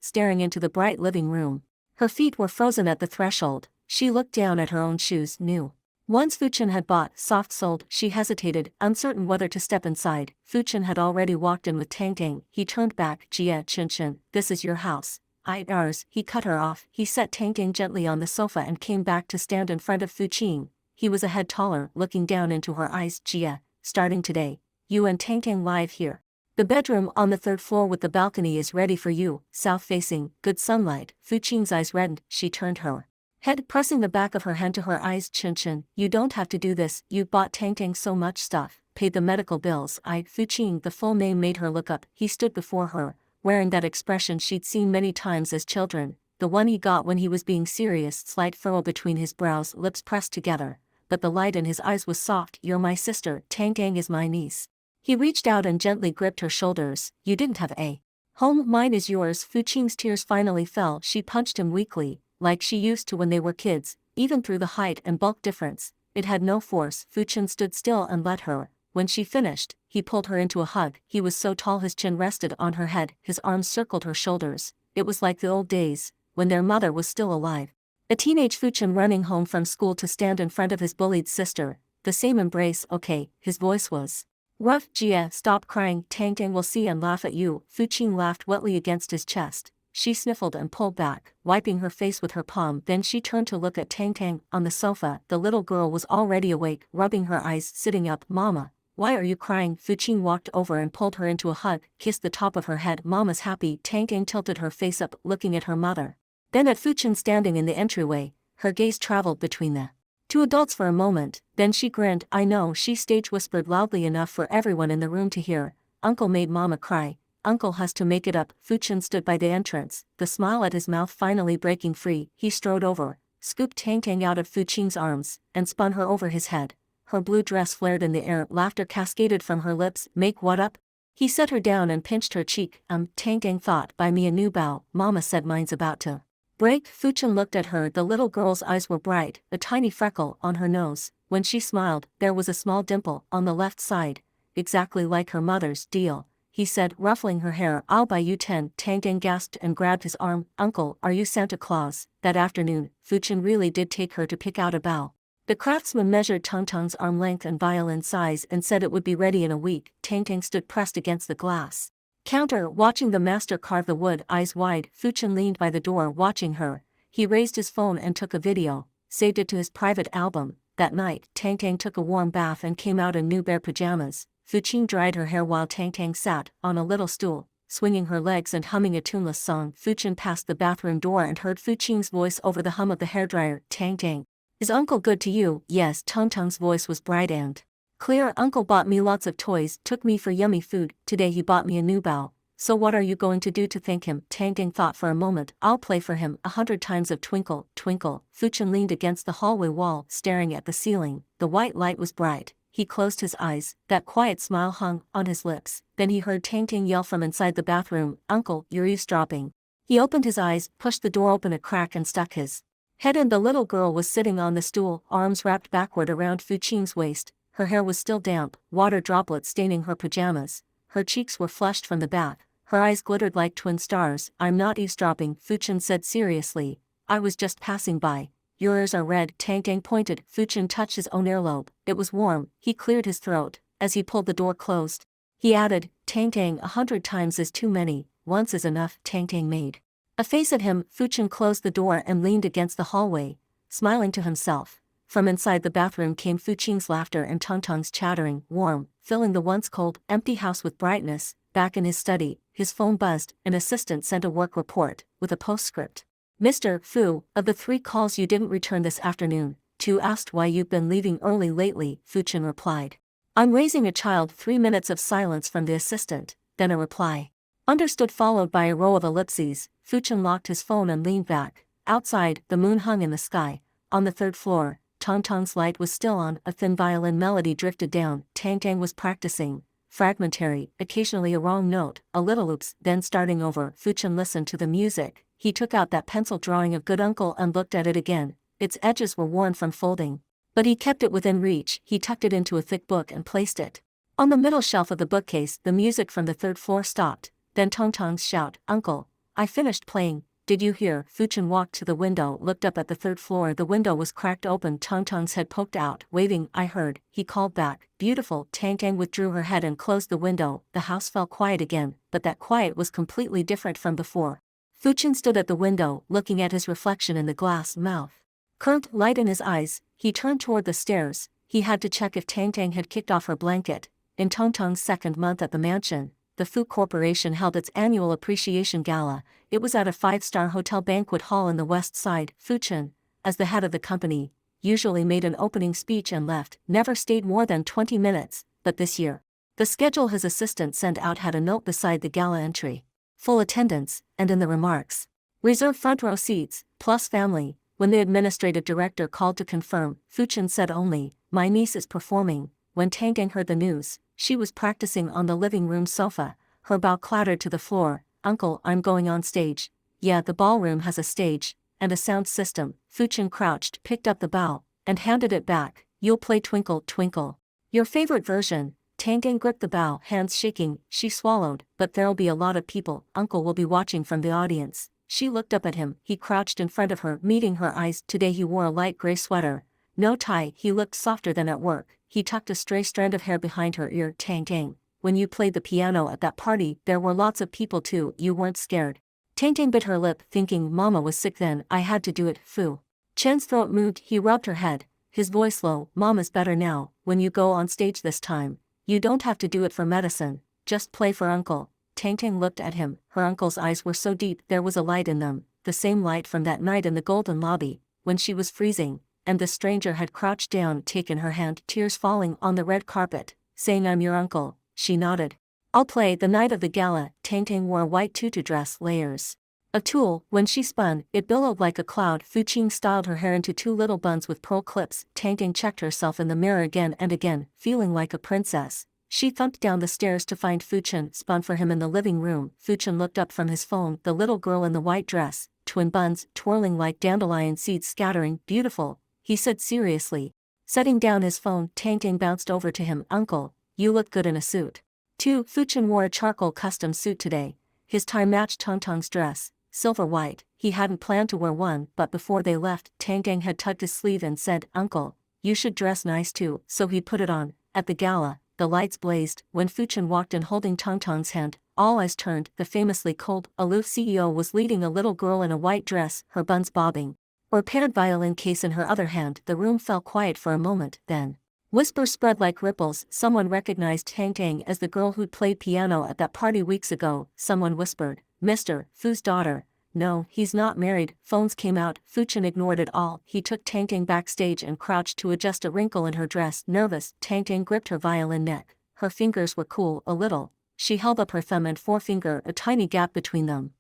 staring into the bright living room. Her feet were frozen at the threshold. She looked down at her own shoes, new ones Fuqin had bought, soft-soled. She hesitated, uncertain whether to step inside. Fuqin had already walked in with Tang Tang. He turned back. Jia, Qinshin, this is your house. Ours. He cut her off. He set Tang Tang gently on the sofa and came back to stand in front of Fuqing. He was a head taller, looking down into her eyes. Jia, starting today, you and Tang Tang live here. The bedroom on the 3rd floor with the balcony is ready for you, south-facing, good sunlight. Fuqing's eyes reddened. She turned her head, pressing the back of her hand to her eyes. Qinshin, you don't have to do this. You've bought Tang Tang so much stuff, paid the medical bills. Fuqing, the full name made her look up. He stood before her, wearing that expression she'd seen many times as children, the one he got when he was being serious. Slight furrow between his brows, lips pressed together, but the light in his eyes was soft. You're my sister. Tang Tang is my niece. He reached out and gently gripped her shoulders. You didn't have a home, mine is yours. Fuqing's tears finally fell. She punched him weakly, like she used to when they were kids. Even through the height and bulk difference, it had no force. Fuqing stood still and let her. When she finished, he pulled her into a hug. He was so tall his chin rested on her head, his arms circled her shoulders. It was like the old days, when their mother was still alive. A teenage Fuqing running home from school to stand in front of his bullied sister. The same embrace. Okay, his voice was rough. Jia, stop crying. Tang Tang will see and laugh at you. Fuqing laughed wetly against his chest. She sniffled and pulled back, wiping her face with her palm. Then she turned to look at Tang Tang. On the sofa, the little girl was already awake, rubbing her eyes, sitting up. Mama, why are you crying? Fuqing walked over and pulled her into a hug, kissed the top of her head. Mama's happy. Tang Tang tilted her face up, looking at her mother. Then at Fuqing standing in the entryway. Her gaze traveled between the two adults for a moment, then she grinned. I know, she stage whispered loudly enough for everyone in the room to hear. Uncle made Mama cry. Uncle has to make it up. Fuqing stood by the entrance, the smile at his mouth finally breaking free. He strode over, scooped Tang Tang out of Fuqing's arms, and spun her over his head. Her blue dress flared in the air. Laughter cascaded from her lips. Make what up? He set her down and pinched her cheek. Tang Tang thought, buy me a new bow. Mama said mine's about to break. Fuqing looked at her. The little girl's eyes were bright, a tiny freckle on her nose. When she smiled, there was a small dimple on the left side, exactly like her mother's. Deal, he said, ruffling her hair. I'll buy you 10. Tang Tang gasped and grabbed his arm. Uncle, are you Santa Claus? That afternoon, Fuqing really did take her to pick out a bow. The craftsman measured Tang Tang's arm length and violin size and said it would be ready in a week. Tang Tang stood pressed against the glass counter, watching the master carve the wood, eyes wide. Fuqing leaned by the door watching her. He raised his phone and took a video, saved it to his private album. That night, Tang Tang took a warm bath and came out in new bare pajamas. Fuqing dried her hair while Tang Tang sat on a little stool, swinging her legs and humming a tuneless song. Fuqing passed the bathroom door and heard Fuqing's voice over the hum of the hairdryer. Tang Tang, is Uncle good to you? Yes. Tang Tang's voice was bright and clear. Uncle bought me lots of toys, took me for yummy food. Today he bought me a new bow. So what are you going to do to thank him? Tang Tang thought for a moment. I'll play for him 100 times of Twinkle, Twinkle. Fuqing leaned against the hallway wall, staring at the ceiling. The white light was bright. He closed his eyes. That quiet smile hung on his lips. Then he heard Tang Tang yell from inside the bathroom. Uncle, you're eavesdropping. He opened his eyes, pushed the door open a crack and stuck his head in. The little girl was sitting on the stool, arms wrapped backward around Fuqing's waist. Her hair was still damp, water droplets staining her pajamas. Her cheeks were flushed from the bath. Her eyes glittered like twin stars. I'm not eavesdropping, Fuqing said seriously. I was just passing by. Your ears are red. Tang Tang pointed. Fuqing touched his own earlobe. It was warm. He cleared his throat. As he pulled the door closed, he added, Tang Tang, 100 times is too many. Once is enough. Tang Tang made a face at him. Fuqing closed the door and leaned against the hallway, smiling to himself. From inside the bathroom came Fuqing's laughter and Tang Tang's chattering, warm, filling the once cold, empty house with brightness. Back in his study, his phone buzzed. An assistant sent a work report, with a postscript. Mr. Fu, of the 3 calls you didn't return this afternoon, 2 asked why you've been leaving early lately. Fuqing replied, I'm raising a child. 3 minutes of silence from the assistant, then a reply. Understood followed by a row of ellipses. Fuqing locked his phone and leaned back. Outside, the moon hung in the sky. On the 3rd floor, Tang Tang's light was still on. A thin violin melody drifted down. Tang Tang was practicing. Fragmentary, occasionally a wrong note, a little oops, then starting over. Fuqing listened to the music. He took out that pencil drawing of good uncle and looked at it again. its edges were worn from folding. But he kept it within reach. He tucked it into a thick book and placed it on the middle shelf of the bookcase. The music from the third floor stopped. Then Tongtong's shout, "Uncle, I finished playing. Did you hear?" Fuchen walked to the window, looked up at the third floor. The window was cracked open. Tongtong's head poked out, waving. "I heard," he called back. "Beautiful." Tang Tang withdrew her head and closed the window. The house fell quiet again, but that quiet was completely different from before. Fuchen stood at the window, looking at his reflection in the glass mouth. Curved light in his eyes, he turned toward the stairs. He had to check if Tang Tang had kicked off her blanket. In Tongtong's second month at the mansion, the Fu Corporation held its annual appreciation gala. It was at a 5-star hotel banquet hall in the West Side. Fuchen, as the head of the company, usually made an opening speech and left, never stayed more than 20 minutes, but this year, the schedule his assistant sent out had a note beside the gala entry. Full attendance, and in the remarks, reserve front row seats, plus family. When the administrative director called to confirm, Fuchen said only, "My niece is performing." When Tang Tang heard the news, she was practicing on the living room sofa. Her bow clattered to the floor. "Uncle, I'm going on stage." "Yeah, the ballroom has a stage and a sound system." Fuchen crouched, picked up the bow, and handed it back. "You'll play Twinkle, Twinkle. Your favorite version." Tang Tang gripped the bow, hands shaking. She swallowed. "But there'll be a lot of people. Uncle will be watching from the audience." She looked up at him. He crouched in front of her, meeting her eyes. Today he wore a light gray sweater, no tie. He looked softer than at work. He tucked a stray strand of hair behind her ear. "Tang Tang, when you played the piano at that party, there were lots of people too. You weren't scared?" Tang Tang bit her lip, thinking Mama was sick then. "I had to do it." Fu Chen's throat moved. He rubbed her head, his voice low. "Mama's better now. When you go on stage this time, you don't have to do it for medicine. Just play for Uncle." Tang Tang looked at him. Her uncle's eyes were so deep, there was a light in them, the same light from that night in the golden lobby, when she was freezing, and the stranger had crouched down, taken her hand, tears falling on the red carpet, saying, "I'm your uncle." She nodded. "I'll play." The night of the gala, Tang Tang wore a white tutu dress, layers of tulle. When she spun, it billowed like a cloud. Fu Qing styled her hair into 2 little buns with pearl clips. Tang Tang checked herself in the mirror again and again, feeling like a princess. She thumped down the stairs to find Fuchen, spun for him in the living room. Fuchen looked up from his phone. The little girl in the white dress, twin buns, twirling like dandelion seeds scattering. "Beautiful," he said seriously. Setting down his phone, Tang Tang bounced over to him. "Uncle, you look good in a suit." Too. Fuchen wore a charcoal custom suit today. His tie matched Tongtong's dress, silver white. He hadn't planned to wear one, but before they left, Tang Tang had tugged his sleeve and said, "Uncle, you should dress nice too." So he put it on. At the gala, the lights blazed. When Fuchen walked in holding Tongtong's hand, all eyes turned. The famously cold, aloof CEO was leading a little girl in a white dress, her buns bobbing, or paired violin case in her other hand. The room fell quiet for a moment, then whispers spread like ripples. Someone recognized Tang Tang as the girl who'd played piano at that party weeks ago. Someone whispered, "Mr. Fu's daughter." "No, he's not married." Phones came out. Fuchen ignored it all. He took Tang Tang backstage and crouched to adjust a wrinkle in her dress. Nervous, Tang Tang gripped her violin neck. Her fingers were cool, a little. She held up her thumb and forefinger, a tiny gap between them.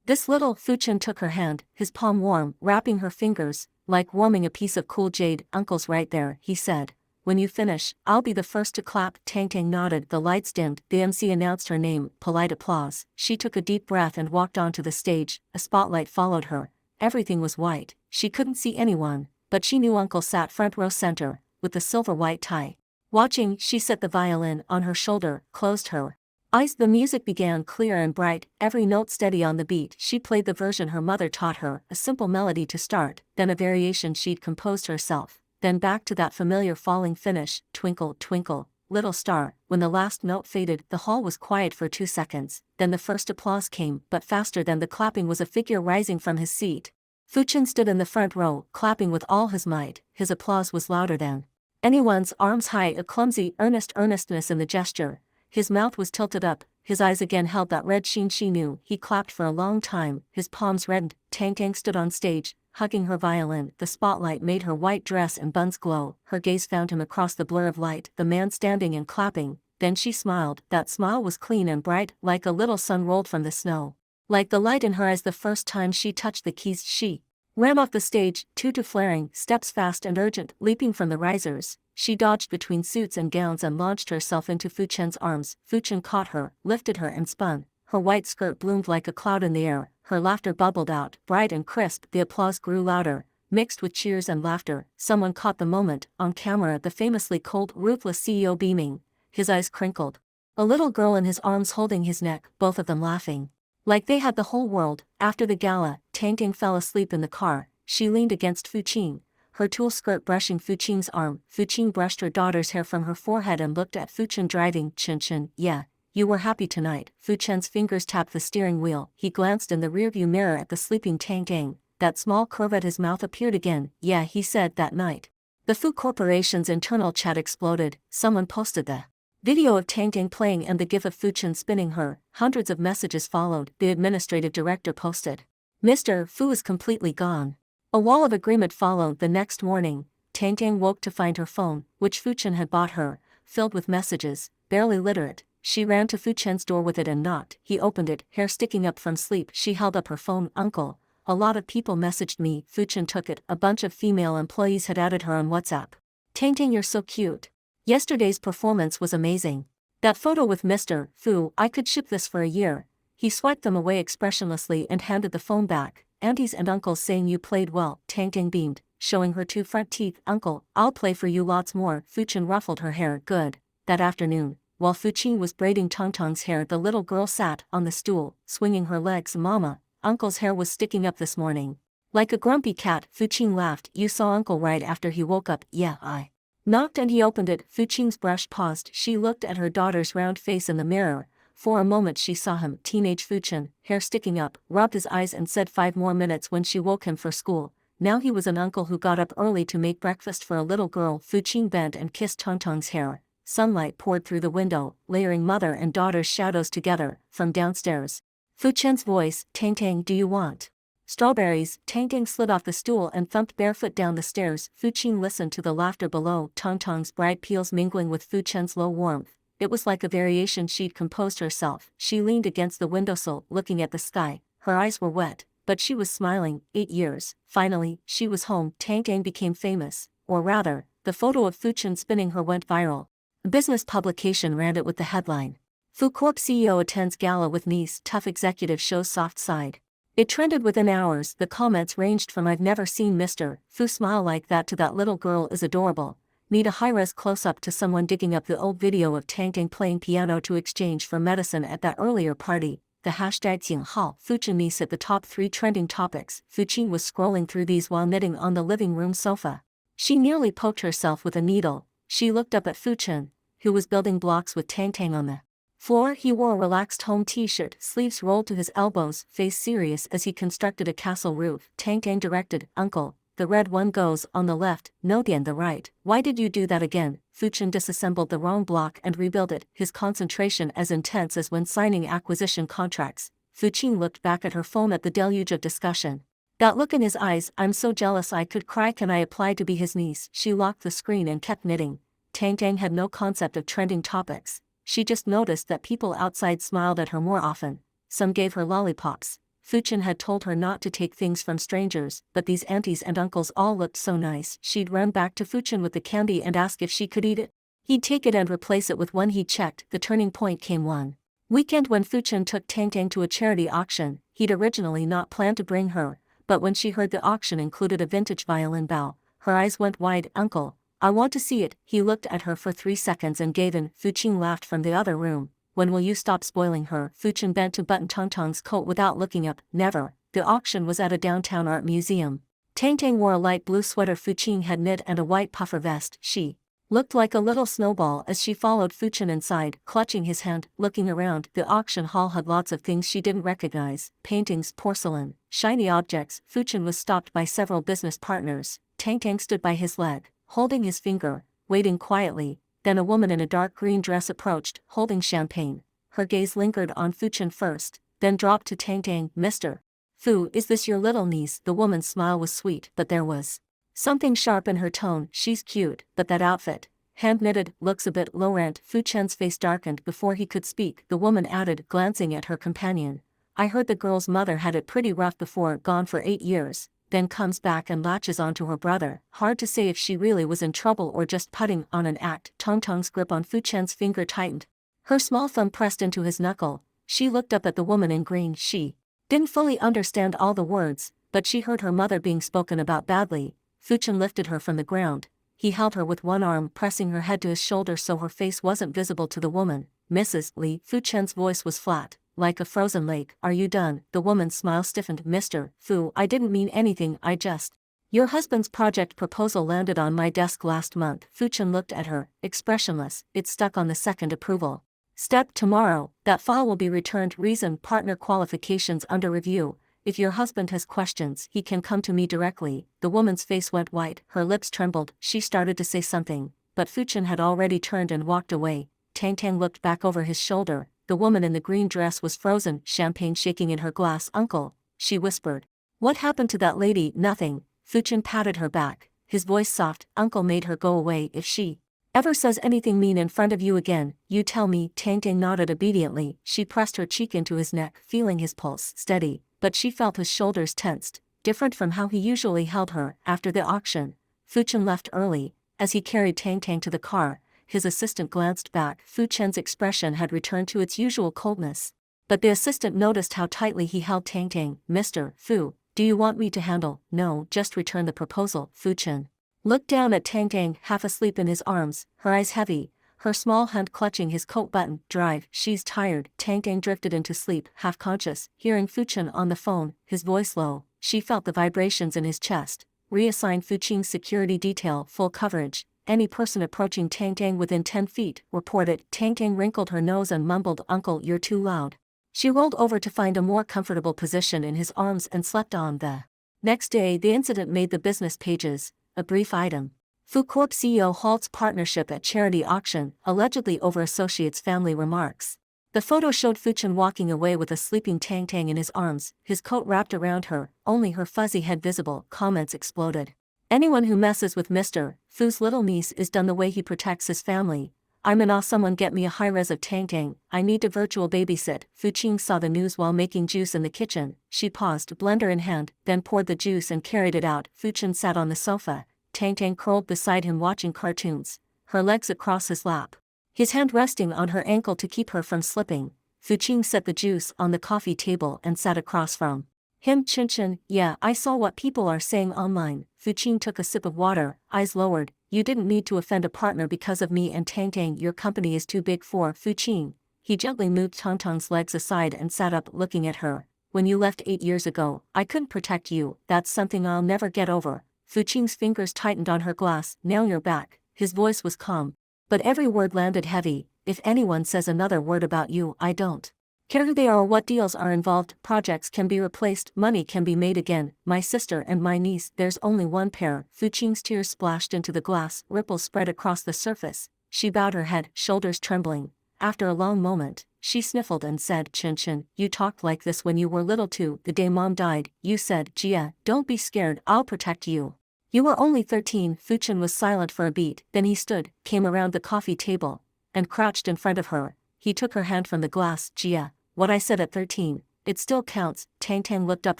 "This little." Fuchen took her hand, his palm warm, wrapping her fingers, like warming a piece of cool jade. "Uncle's right there," he said. "When you finish, I'll be the first to clap." Tang Tang nodded. The lights dimmed. The MC announced her name. Polite applause. She took a deep breath and walked onto the stage. A spotlight followed her. Everything was white. She couldn't see anyone, but she knew Uncle sat front row center, with the silver white tie. Watching, she set the violin on her shoulder, closed her eyes. The music began, clear and bright, every note steady on the beat. She played the version her mother taught her, a simple melody to start, then a variation she'd composed herself. Then back to that familiar falling finish, "Twinkle, twinkle, little star." When the last note faded, the hall was quiet for 2 seconds. Then the first applause came, but faster than the clapping was a figure rising from his seat. Fuchen stood in the front row, clapping with all his might. His applause was louder than anyone's, arms high, a clumsy, earnestness in the gesture. His mouth was tilted up, his eyes again held that red sheen she knew. He clapped for a long time, his palms reddened. Tang Tang stood on stage, hugging her violin. The spotlight made her white dress and buns glow. Her gaze found him across the blur of light, the man standing and clapping. Then she smiled. That smile was clean and bright, like a little sun rolled from the snow. Like the light in her eyes the first time she touched the keys. She ran off the stage, tutu flaring, steps fast and urgent, leaping from the risers. She dodged between suits and gowns and launched herself into Fuchen's arms. Fuchen caught her, lifted her and spun. Her white skirt bloomed like a cloud in the air. Her laughter bubbled out, bright and crisp. The applause grew louder. mixed with cheers and laughter. Someone caught the moment, on camera, the famously cold, ruthless CEO beaming, his eyes crinkled. A little girl in his arms holding his neck, both of them laughing. Like they had the whole world. After the gala, Tang Ting fell asleep in the car. She leaned against Fu Qing, her tulle skirt brushing Fu Qing's arm. Fu Qing brushed her daughter's hair from her forehead and looked at Fu Chen driving. Chen, yeah, you were happy tonight. Fu Chen's fingers tapped the steering wheel. He glanced in the rearview mirror at the sleeping Tang Ting. That small curve at his mouth appeared again. Yeah, he said that night. The Fu Corporation's internal chat exploded. Someone posted the video of Tang Ting playing and the gif of Fu Chen spinning her. Hundreds of messages followed. The administrative director posted, Mr. Fu is completely gone. A wall of agreement followed. The next morning, Tang Ting woke to find her phone, which Fu Chen had bought her, filled with messages, barely literate. She ran to Fu Chen's door with it and knocked. He opened it, hair sticking up from sleep. She held up her phone. Uncle, a lot of people messaged me. Fu Chen took it. A bunch of female employees had added her on WhatsApp. Tang Ting, you're so cute. Yesterday's performance was amazing. That photo with Mr. Fu, I could ship this for a year. He swiped them away expressionlessly and handed the phone back. Aunties and uncles saying you played well. Tang Ting beamed, showing her 2 front teeth. Uncle, I'll play for you lots more. Fu Chen ruffled her hair. Good. That afternoon, while Fu Qing was braiding Tang Tang's hair, the little girl sat on the stool, swinging her legs. Mama, Uncle's hair was sticking up this morning. Like a grumpy cat. Fu Qing laughed. You saw Uncle right after he woke up. Yeah, I knocked and he opened it. Fu Qing's brush paused. She looked at her daughter's round face in the mirror. For a moment she saw him, teenage Fu Chen, hair sticking up, rubbed his eyes and said 5 more minutes when she woke him for school. Now he was an uncle who got up early to make breakfast for a little girl. Fu Qing bent and kissed Tang Tang's hair. Sunlight poured through the window, layering mother and daughter's shadows together. From downstairs, Fu Chen's voice, Tang Ting, do you want strawberries? Tang Ting slid off the stool and thumped barefoot down the stairs. Fu Qing listened to the laughter below, Tang Tang's bright peals mingling with Fu Chen's low warmth. It was like a variation she'd composed herself. She leaned against the windowsill, looking at the sky. Her eyes were wet, but she was smiling. 8 years. Finally, she was home. Tang Ting became famous. Or rather, the photo of Fu Chen spinning her went viral. A business publication ran it with the headline, Fu Corp CEO attends gala with niece, tough executive shows soft side. It trended within hours. The comments ranged from I've never seen Mr. Fu smile like that to that little girl is adorable. Need a high-res close-up to someone digging up the old video of Tang Ting playing piano to exchange for medicine at that earlier party. The hashtag Jinghao Fu Chen niece at the top 3 trending topics. Fu Qing was scrolling through these while knitting on the living room sofa. She nearly poked herself with a needle. She looked up at Fu Chen, who was building blocks with Tang Ting on the floor. He wore a relaxed home t-shirt, sleeves rolled to his elbows, face serious as he constructed a castle roof. Tang Ting directed, Uncle, the red one goes on the left, no Dian the right. Why did you do that again? Fu Chen disassembled the wrong block and rebuilt it, his concentration as intense as when signing acquisition contracts. Fu Qing looked back at her phone at the deluge of discussion. That look in his eyes, I'm so jealous I could cry. Can I apply to be his niece? She locked the screen and kept knitting. Tang Ting had no concept of trending topics. She just noticed that people outside smiled at her more often. Some gave her lollipops. Fu Chen had told her not to take things from strangers, but these aunties and uncles all looked so nice. She'd run back to Fu Chen with the candy and ask if she could eat it. He'd take it and replace it with one he checked. The turning point came one weekend when Fu Chen took Tang Ting to a charity auction. He'd originally not planned to bring her, but when she heard the auction included a vintage violin bow, her eyes went wide. Uncle, I want to see it. He looked at her for 3 seconds and gave in. Fu Qing laughed from the other room. When will you stop spoiling her? Fu Chen bent to button Tang Tang's coat without looking up. Never. The auction was at a downtown art museum. Tang Ting wore a light blue sweater Fu Qing had knit and a white puffer vest. She looked like a little snowball as she followed Fu Chen inside, clutching his hand. Looking around, the auction hall had lots of things she didn't recognize. Paintings, porcelain, shiny objects. Fu Chen was stopped by several business partners. Tang Ting stood by his leg, holding his finger, waiting quietly. Then a woman in a dark green dress approached, holding champagne. Her gaze lingered on Fu Chen first, then dropped to Tang Ting. Mr. Fu, is this your little niece? The woman's smile was sweet, but there was something sharp in her tone. She's cute, but that outfit, hand-knitted, looks a bit low-rent. Fu Chen's face darkened before he could speak. The woman added, glancing at her companion, I heard the girl's mother had it pretty rough before, gone for 8 years. Then comes back and latches onto her brother. Hard to say if she really was in trouble or just putting on an act. Tang Tang's grip on Fu Chen's finger tightened. Her small thumb pressed into his knuckle. She looked up at the woman in green. She didn't fully understand all the words, but she heard her mother being spoken about badly. Fuchen lifted her from the ground. He held her with one arm, pressing her head to his shoulder so her face wasn't visible to the woman. Mrs. Li, Fuchen's voice was flat, like a frozen lake. Are you done? The woman's smile stiffened. Mr. Fu, I didn't mean anything, I just... Your husband's project proposal landed on my desk last month. Fuchen looked at her, expressionless. It's stuck on the second approval. Step tomorrow, that file will be returned. Reason partner qualifications under review. If your husband has questions, he can come to me directly. The woman's face went white, her lips trembled. She started to say something, but Fuchen had already turned and walked away. Tang Tang looked back over his shoulder. The woman in the green dress was frozen, champagne shaking in her glass. Uncle, she whispered. What happened to that lady? Nothing. Fuchen patted her back, his voice soft. Uncle made her go away. If she ever says anything mean in front of you again, you tell me. Tang Tang nodded obediently. She pressed her cheek into his neck, feeling his pulse steady, but she felt his shoulders tensed, different from how he usually held her. After the auction, Fuchen left early. As he carried Tang Tang to the car, his assistant glanced back. Fuchen's expression had returned to its usual coldness, but the assistant noticed how tightly he held Tang Tang. Mr. Fu, do you want me to handle? No, just return the proposal. Fuchen looked down at Tang Tang, half asleep in his arms, her eyes heavy, her small hand clutching his coat button. Drive, she's tired. Tang Tang drifted into sleep, half conscious, hearing Fuchen on the phone, his voice low. She felt the vibrations in his chest. Reassign Fuchen's security detail, full coverage. Any person approaching Tang Tang within 10 feet, reported. Tang Tang wrinkled her nose and mumbled, Uncle, you're too loud. She rolled over to find a more comfortable position in his arms and slept on. The next day, the incident made the business pages. A brief item. Fu Corp CEO halts partnership at charity auction, allegedly over associate's family remarks. The photo showed Fuchen walking away with a sleeping Tang Tang in his arms, his coat wrapped around her, only her fuzzy head visible. Comments exploded. Anyone who messes with Mr. Fu's little niece is done the way he protects his family. I'm in awe. Someone get me a high-res of Tang Tang. I need to virtual babysit. Fuchen saw the news while making juice in the kitchen. She paused, blender in hand, then poured the juice and carried it out. Fuchen sat on the sofa. Tang Tang curled beside him watching cartoons, her legs across his lap, his hand resting on her ankle to keep her from slipping. Fuchen set the juice on the coffee table and sat across from him. Chin, yeah, I saw what people are saying online. Fuchen took a sip of water, eyes lowered. You didn't need to offend a partner because of me and Tang Tang. Your company is too big for Fuchen. He gently moved Tang Tang's legs aside and sat up, looking at her. When you left 8 years ago, I couldn't protect you. That's something I'll never get over. Fuchen's fingers tightened on her glass. Now you're back. His voice was calm, but every word landed heavy. If anyone says another word about you, I don't care who they are or what deals are involved. Projects can be replaced, money can be made again. My sister and my niece, there's only one pair. Fuchen's tears splashed into the glass, ripples spread across the surface. She bowed her head, shoulders trembling. After a long moment, she sniffled and said, Chin, you talked like this when you were little too. The day Mom died, you said, Jia, don't be scared, I'll protect you. You were only 13. Fuchen was silent for a beat, then he stood, came around the coffee table, and crouched in front of her. He took her hand from the glass. Jia, what I said at 13, it still counts. Tang Tang looked up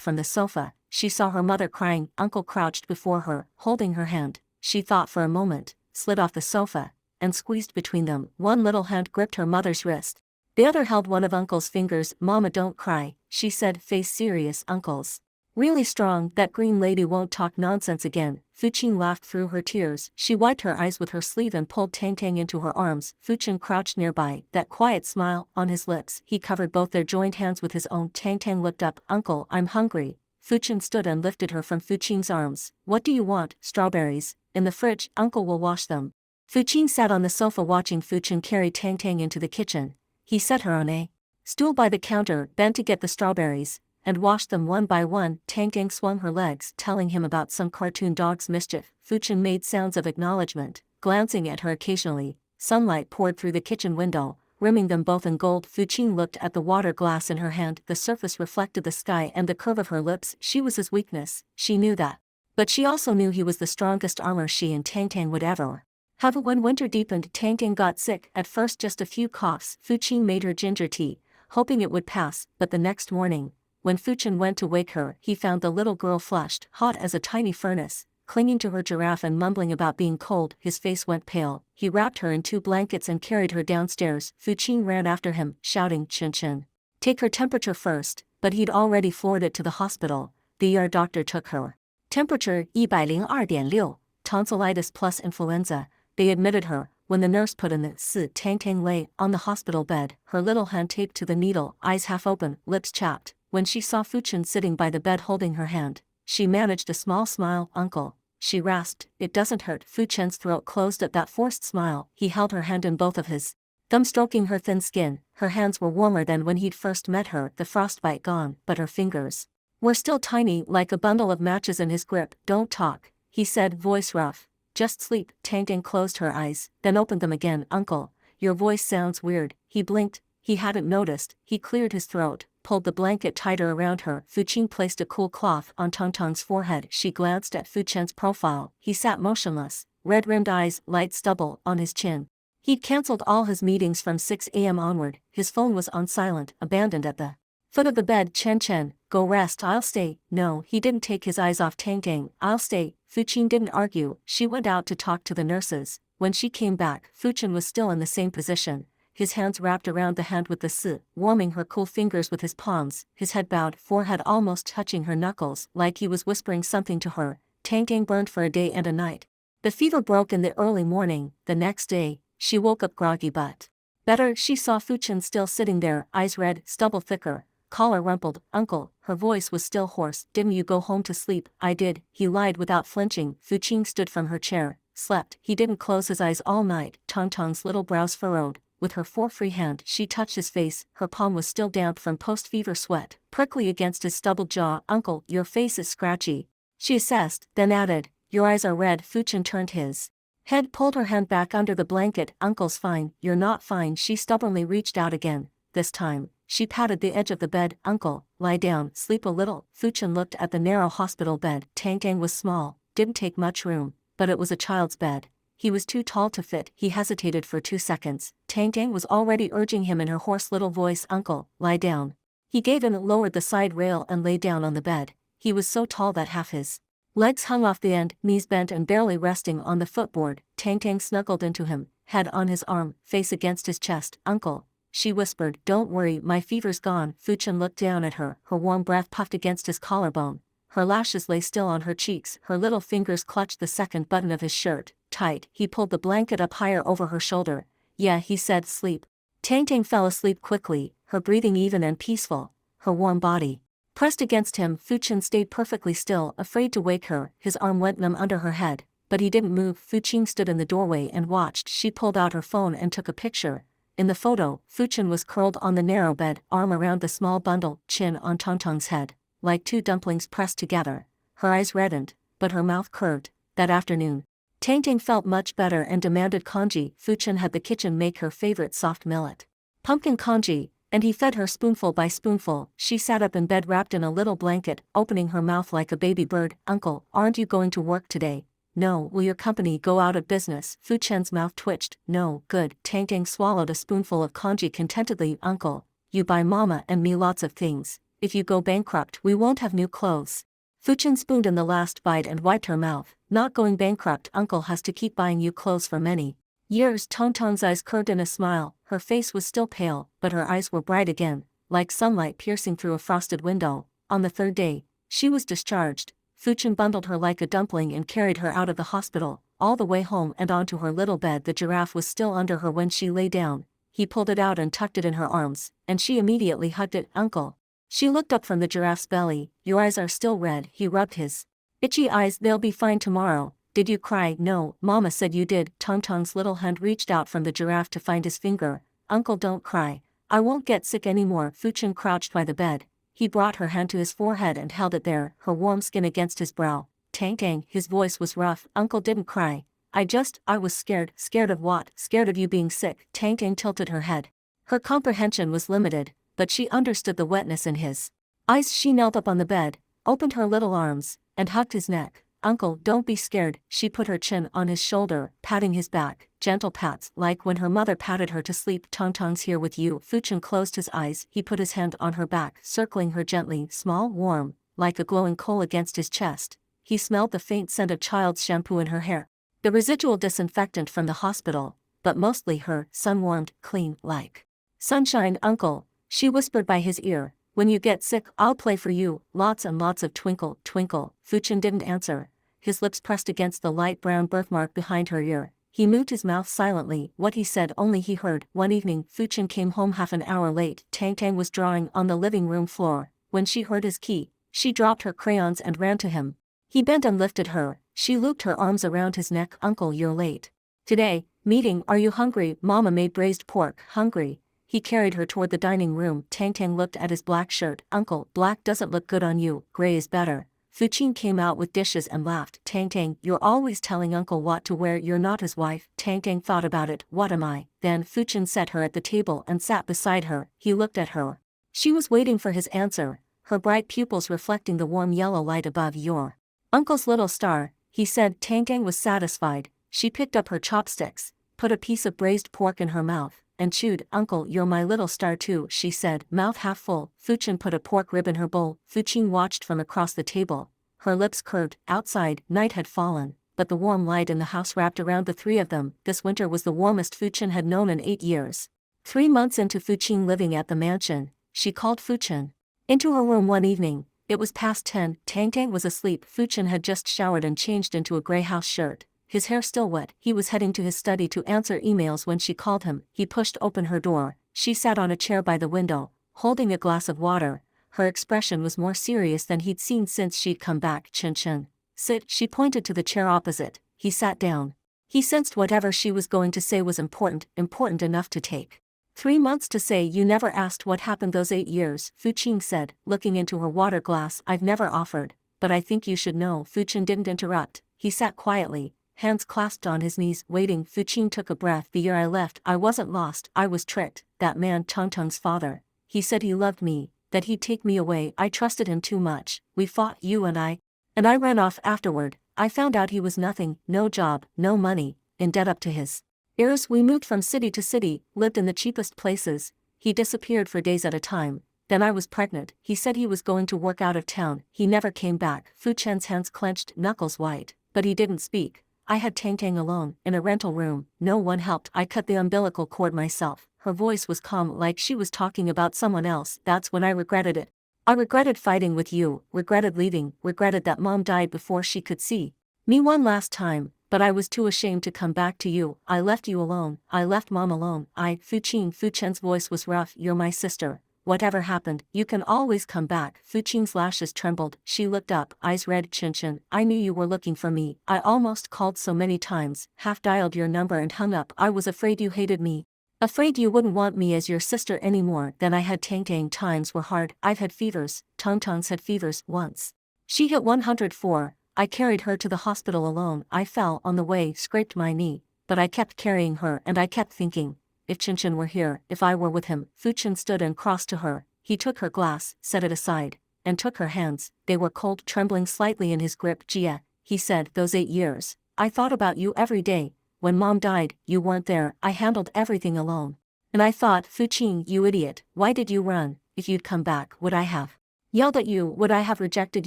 from the sofa. She saw her mother crying. Uncle crouched before her, holding her hand. She thought for a moment, slid off the sofa, and squeezed between them. One little hand gripped her mother's wrist. The other held one of Uncle's fingers. Mama, don't cry, she said, face serious. Uncle's really strong. That green lady won't talk nonsense again. Fuchen laughed through her tears. She wiped her eyes with her sleeve and pulled Tang Tang into her arms. Fuchen crouched nearby, that quiet smile on his lips. He covered both their joined hands with his own. Tang Tang looked up. Uncle, I'm hungry. Fuchen stood and lifted her from Fuchen's arms. What do you want? Strawberries. In the fridge, Uncle will wash them. Fuchen sat on the sofa watching Fuchen carry Tang Tang into the kitchen. He set her on a stool by the counter, bent to get the strawberries, and washed them one by one. Tang Tang swung her legs, telling him about some cartoon dog's mischief. Fuchen made sounds of acknowledgement, glancing at her occasionally. Sunlight poured through the kitchen window, rimming them both in gold. Fuchen looked at the water glass in her hand. The surface reflected the sky and the curve of her lips. She was his weakness, she knew that. But she also knew he was the strongest armor she and Tang Tang would ever have. When winter deepened, Tang Tang got sick, at first just a few coughs. Fuchen made her ginger tea, hoping it would pass, but the next morning, when Fuchen went to wake her, he found the little girl flushed, hot as a tiny furnace, clinging to her giraffe and mumbling about being cold. His face went pale. He wrapped her in 2 blankets and carried her downstairs. Fuchen ran after him, shouting, Chin, take her temperature first, but he'd already floored it to the hospital. The ER doctor took her temperature 102.6, tonsillitis plus influenza. They admitted her. When the nurse put in the S, Tang Tang lay on the hospital bed, her little hand taped to the needle, eyes half open, lips chapped. When she saw Fu Chen sitting by the bed holding her hand, she managed a small smile. Uncle, she rasped, it doesn't hurt. Fu Chen's throat closed at that forced smile. He held her hand in both of his, thumb stroking her thin skin. Her hands were warmer than when he'd first met her, the frostbite gone, but her fingers were still tiny, like a bundle of matches in his grip. Don't talk, he said, voice rough. Just sleep. Tang Tang closed her eyes, then opened them again. Uncle, your voice sounds weird. He blinked. He hadn't noticed. He cleared his throat, pulled the blanket tighter around her. Fu Qing placed a cool cloth on Tang Tang's forehead. She glanced at Fu Chen's profile. He sat motionless, red-rimmed eyes, light stubble on his chin. He'd cancelled all his meetings from 6 a.m. onward. His phone was on silent, abandoned at the foot of the bed. Chen, go rest. I'll stay. No, he didn't take his eyes off Tang Tang. I'll stay. Fu Qing didn't argue. She went out to talk to the nurses. When she came back, Fu Chen was still in the same position, his hands wrapped around the hand with the S, warming her cool fingers with his palms, his head bowed, forehead almost touching her knuckles, like he was whispering something to her. Tang Tang burned for a day and a night. The fever broke in the early morning. The next day, she woke up groggy but better. She saw Fu Chen still sitting there, eyes red, stubble thicker, collar rumpled. Uncle, her voice was still hoarse. Didn't you go home to sleep? I did, he lied without flinching. Fu Qing stood from her chair. Slept. He didn't close his eyes all night. Tang Tang's little brows furrowed. With her free hand, she touched his face. Her palm was still damp from post-fever sweat, prickly against his stubbled jaw. Uncle, your face is scratchy, she assessed, then added, your eyes are red. Fu Chen turned his head, pulled her hand back under the blanket. Uncle's fine. You're not fine. She stubbornly reached out again. This time, she patted the edge of the bed. Uncle, lie down, sleep a little. Fu Chen looked at the narrow hospital bed. Tang Tang was small, didn't take much room, but it was a child's bed. He was too tall to fit. He hesitated for 2 seconds. Tang Tang was already urging him in her hoarse little voice. Uncle, lie down. He gave in, lowered the side rail and lay down on the bed. He was so tall that half his legs hung off the end, knees bent and barely resting on the footboard. Tang Tang snuggled into him, head on his arm, face against his chest. Uncle, she whispered, don't worry, my fever's gone. Fu Chen looked down at her, her warm breath puffed against his collarbone. Her lashes lay still on her cheeks, her little fingers clutched the second button of his shirt, tight. He pulled the blanket up higher over her shoulder. Yeah, he said, sleep. Tang Tang fell asleep quickly, her breathing even and peaceful, her warm body pressed against him. Fu Chen stayed perfectly still, afraid to wake her. His arm went numb under her head, but he didn't move. Fu Qing stood in the doorway and watched. She pulled out her phone and took a picture. In the photo, Fu Chen was curled on the narrow bed, arm around the small bundle, chin on Tang Tang's head, like two dumplings pressed together. Her eyes reddened, but her mouth curved. That afternoon, Tang Tang felt much better and demanded congee. Fu Chen had the kitchen make her favorite soft millet pumpkin congee, and he fed her spoonful by spoonful. She sat up in bed wrapped in a little blanket, opening her mouth like a baby bird. Uncle, aren't you going to work today? No. Will your company go out of business? Fu Chen's mouth twitched. No. Good. Tang Tang swallowed a spoonful of congee contentedly. Uncle, you buy Mama and me lots of things. If you go bankrupt, we won't have new clothes. Fu Chen spooned in the last bite and wiped her mouth. Not going bankrupt. Uncle has to keep buying you clothes for many years. Tang Tang's eyes curved in a smile. Her face was still pale, but her eyes were bright again, like sunlight piercing through a frosted window. On the third day, she was discharged. Fu Chen bundled her like a dumpling and carried her out of the hospital, all the way home and onto her little bed. The giraffe was still under her when she lay down. He pulled it out and tucked it in her arms, and she immediately hugged it. Uncle. She looked up from the giraffe's belly. Your eyes are still red. He rubbed his itchy eyes. They'll be fine tomorrow. Did you cry? No, Mama said you did. Tang Tang's little hand reached out from the giraffe to find his finger. Uncle, don't cry. I won't get sick anymore. Fu Chen crouched by the bed. He brought her hand to his forehead and held it there, her warm skin against his brow. Tang Tang, his voice was rough. Uncle didn't cry. I was scared. Scared of what? Scared of you being sick. Tang Tang tilted her head. Her comprehension was limited, but she understood the wetness in his eyes. She knelt up on the bed, opened her little arms, and hugged his neck. Uncle, don't be scared. She put her chin on his shoulder, patting his back, gentle pats, like when her mother patted her to sleep. Tang Tang's here with you. Fu Chen closed his eyes. He put his hand on her back, circling her gently, small, warm, like a glowing coal against his chest. He smelled the faint scent of child's shampoo in her hair, the residual disinfectant from the hospital, but mostly her, sun-warmed, clean, like sunshine. Uncle, she whispered by his ear, When you get sick, I'll play for you, lots and lots of twinkle, twinkle. Fuchen didn't answer. His lips pressed against the light brown birthmark behind her ear. He moved his mouth silently. What he said only he heard. One evening, Fuchen came home half an hour late. Tang Tang was drawing on the living room floor. When she heard his key, she dropped her crayons and ran to him. He bent and lifted her. She looped her arms around his neck. Uncle, you're late. Today, meeting, are you hungry? Mama made braised pork. Hungry. He carried her toward the dining room. Tang Tang looked at his black shirt. Uncle, black doesn't look good on you, gray is better. Fuchen came out with dishes and laughed. Tang Tang, you're always telling Uncle what to wear. You're not his wife. Tang Tang thought about it. What am I? Then Fuchen set her at the table and sat beside her. He looked at her. She was waiting for his answer, her bright pupils reflecting the warm yellow light above. Your uncle's little star, he said. Tang Tang was satisfied. She picked up her chopsticks, put a piece of braised pork in her mouth, and chewed. Uncle, you're my little star too, she said, mouth half full. Fuchen put a pork rib in her bowl. Fuchen watched from across the table. Her lips curved. Outside, night had fallen, but the warm light in the house wrapped around the three of them. This winter was the warmest Fuchen had known in 8 years. 3 months into Fuchen living at the mansion, she called Fuchen into her room one evening. It was past 10. Tang Tang was asleep. Fuchen had just showered and changed into a gray house shirt. His hair still wet. He was heading to his study to answer emails when she called him. He pushed open her door. She sat on a chair by the window, holding a glass of water. Her expression was more serious than he'd seen since she'd come back. Chen Chen. Sit. She pointed to the chair opposite. He sat down. He sensed whatever she was going to say was important enough to take 3 months to say. You never asked what happened those 8 years, Fuchen said, looking into her water glass. I've never offered, but I think you should know. Fuchen didn't interrupt. He sat quietly, hands clasped on his knees, waiting. Fuchen took a breath. The year I left, I wasn't lost, I was tricked. That man, Tongtong's father, he said he loved me, that he'd take me away. I trusted him too much. We fought, you and I ran off afterward. I found out he was nothing, no job, no money, in debt up to his ears. We moved from city to city, lived in the cheapest places. He disappeared for days at a time. Then I was pregnant. He said he was going to work out of town. He never came back. Fuchen's hands clenched, knuckles white, but he didn't speak. I had Tang Tang alone, in a rental room. No one helped. I cut the umbilical cord myself. Her voice was calm, like she was talking about someone else. That's when I regretted it. I regretted fighting with you, regretted leaving, regretted that Mom died before she could see me one last time, but I was too ashamed to come back to you. I left you alone. I left Mom alone. Fuchen's voice was rough. You're my sister. Whatever happened, you can always come back. Fuchen's lashes trembled. She looked up, eyes red. Chen Chen, I knew you were looking for me. I almost called so many times, half dialed your number and hung up. I was afraid you hated me. Afraid you wouldn't want me as your sister anymore. Then I had Tang Tang. Times were hard. I've had fevers. Tongtong's had fevers once. She hit 104. I carried her to the hospital alone. I fell on the way, scraped my knee, but I kept carrying her and I kept thinking, if Chen Chen were here, if I were with him. Fuchen stood and crossed to her. He took her glass, set it aside, and took her hands. They were cold, trembling slightly in his grip. Jia, he said, those 8 years. I thought about you every day. When Mom died, you weren't there. I handled everything alone. And I thought, Fuchen, you idiot, why did you run? If you'd come back, would I have yelled at you? Would I have rejected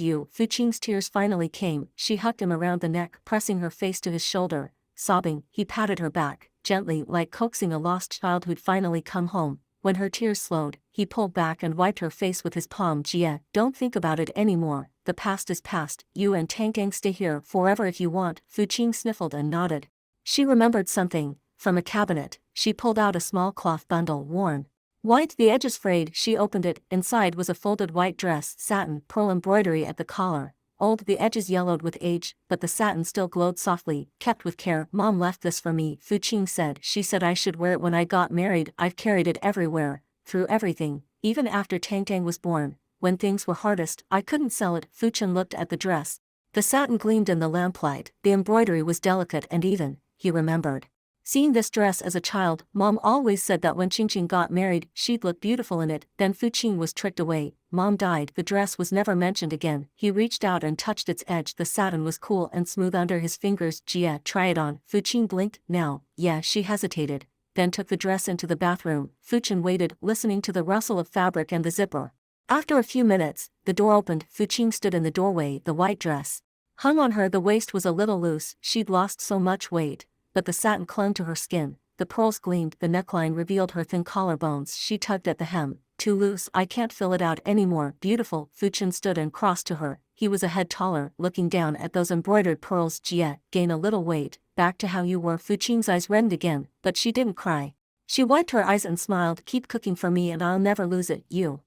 you? Fuchen's tears finally came. She hugged him around the neck, pressing her face to his shoulder. Sobbing, he patted her back, gently, like coaxing a lost child who'd finally come home. When her tears slowed, he pulled back and wiped her face with his palm. Jia, don't think about it anymore. The past is past. You and Tang Tang stay here forever if you want. Fuchen sniffled and nodded. She remembered something. From a cabinet, she pulled out a small cloth bundle, worn white, the edges frayed. She opened it. Inside was a folded white dress, satin, pearl embroidery at the collar. Old, the edges yellowed with age, but the satin still glowed softly, kept with care. Mom left this for me, Fuchen said. She said I should wear it when I got married. I've carried it everywhere, through everything, even after Tang Tang was born. When things were hardest, I couldn't sell it. Fuchen looked at the dress. The satin gleamed in the lamplight. The embroidery was delicate and even, he remembered seeing this dress as a child. Mom always said that when Qingqing got married, she'd look beautiful in it. Then Fuchen was tricked away. Mom died. The dress was never mentioned again. He reached out and touched its edge. The satin was cool and smooth under his fingers. Jia, try it on. Fuchen blinked. Now, yeah. She hesitated, then took the dress into the bathroom. Fuchen waited, listening to the rustle of fabric and the zipper. After a few minutes, the door opened. Fuchen stood in the doorway. The white dress hung on her. The waist was a little loose. She'd lost so much weight, but the satin clung to her skin. the pearls gleamed, the neckline revealed her thin collarbones. She tugged at the hem. Too loose, I can't fill it out anymore. Beautiful. Fuchen stood and crossed to her. He was a head taller, looking down at those embroidered pearls. Jia, gain a little weight, back to how you were. Fuchen's eyes reddened again, but she didn't cry. She wiped her eyes and smiled. Keep cooking for me and I'll never lose it. You.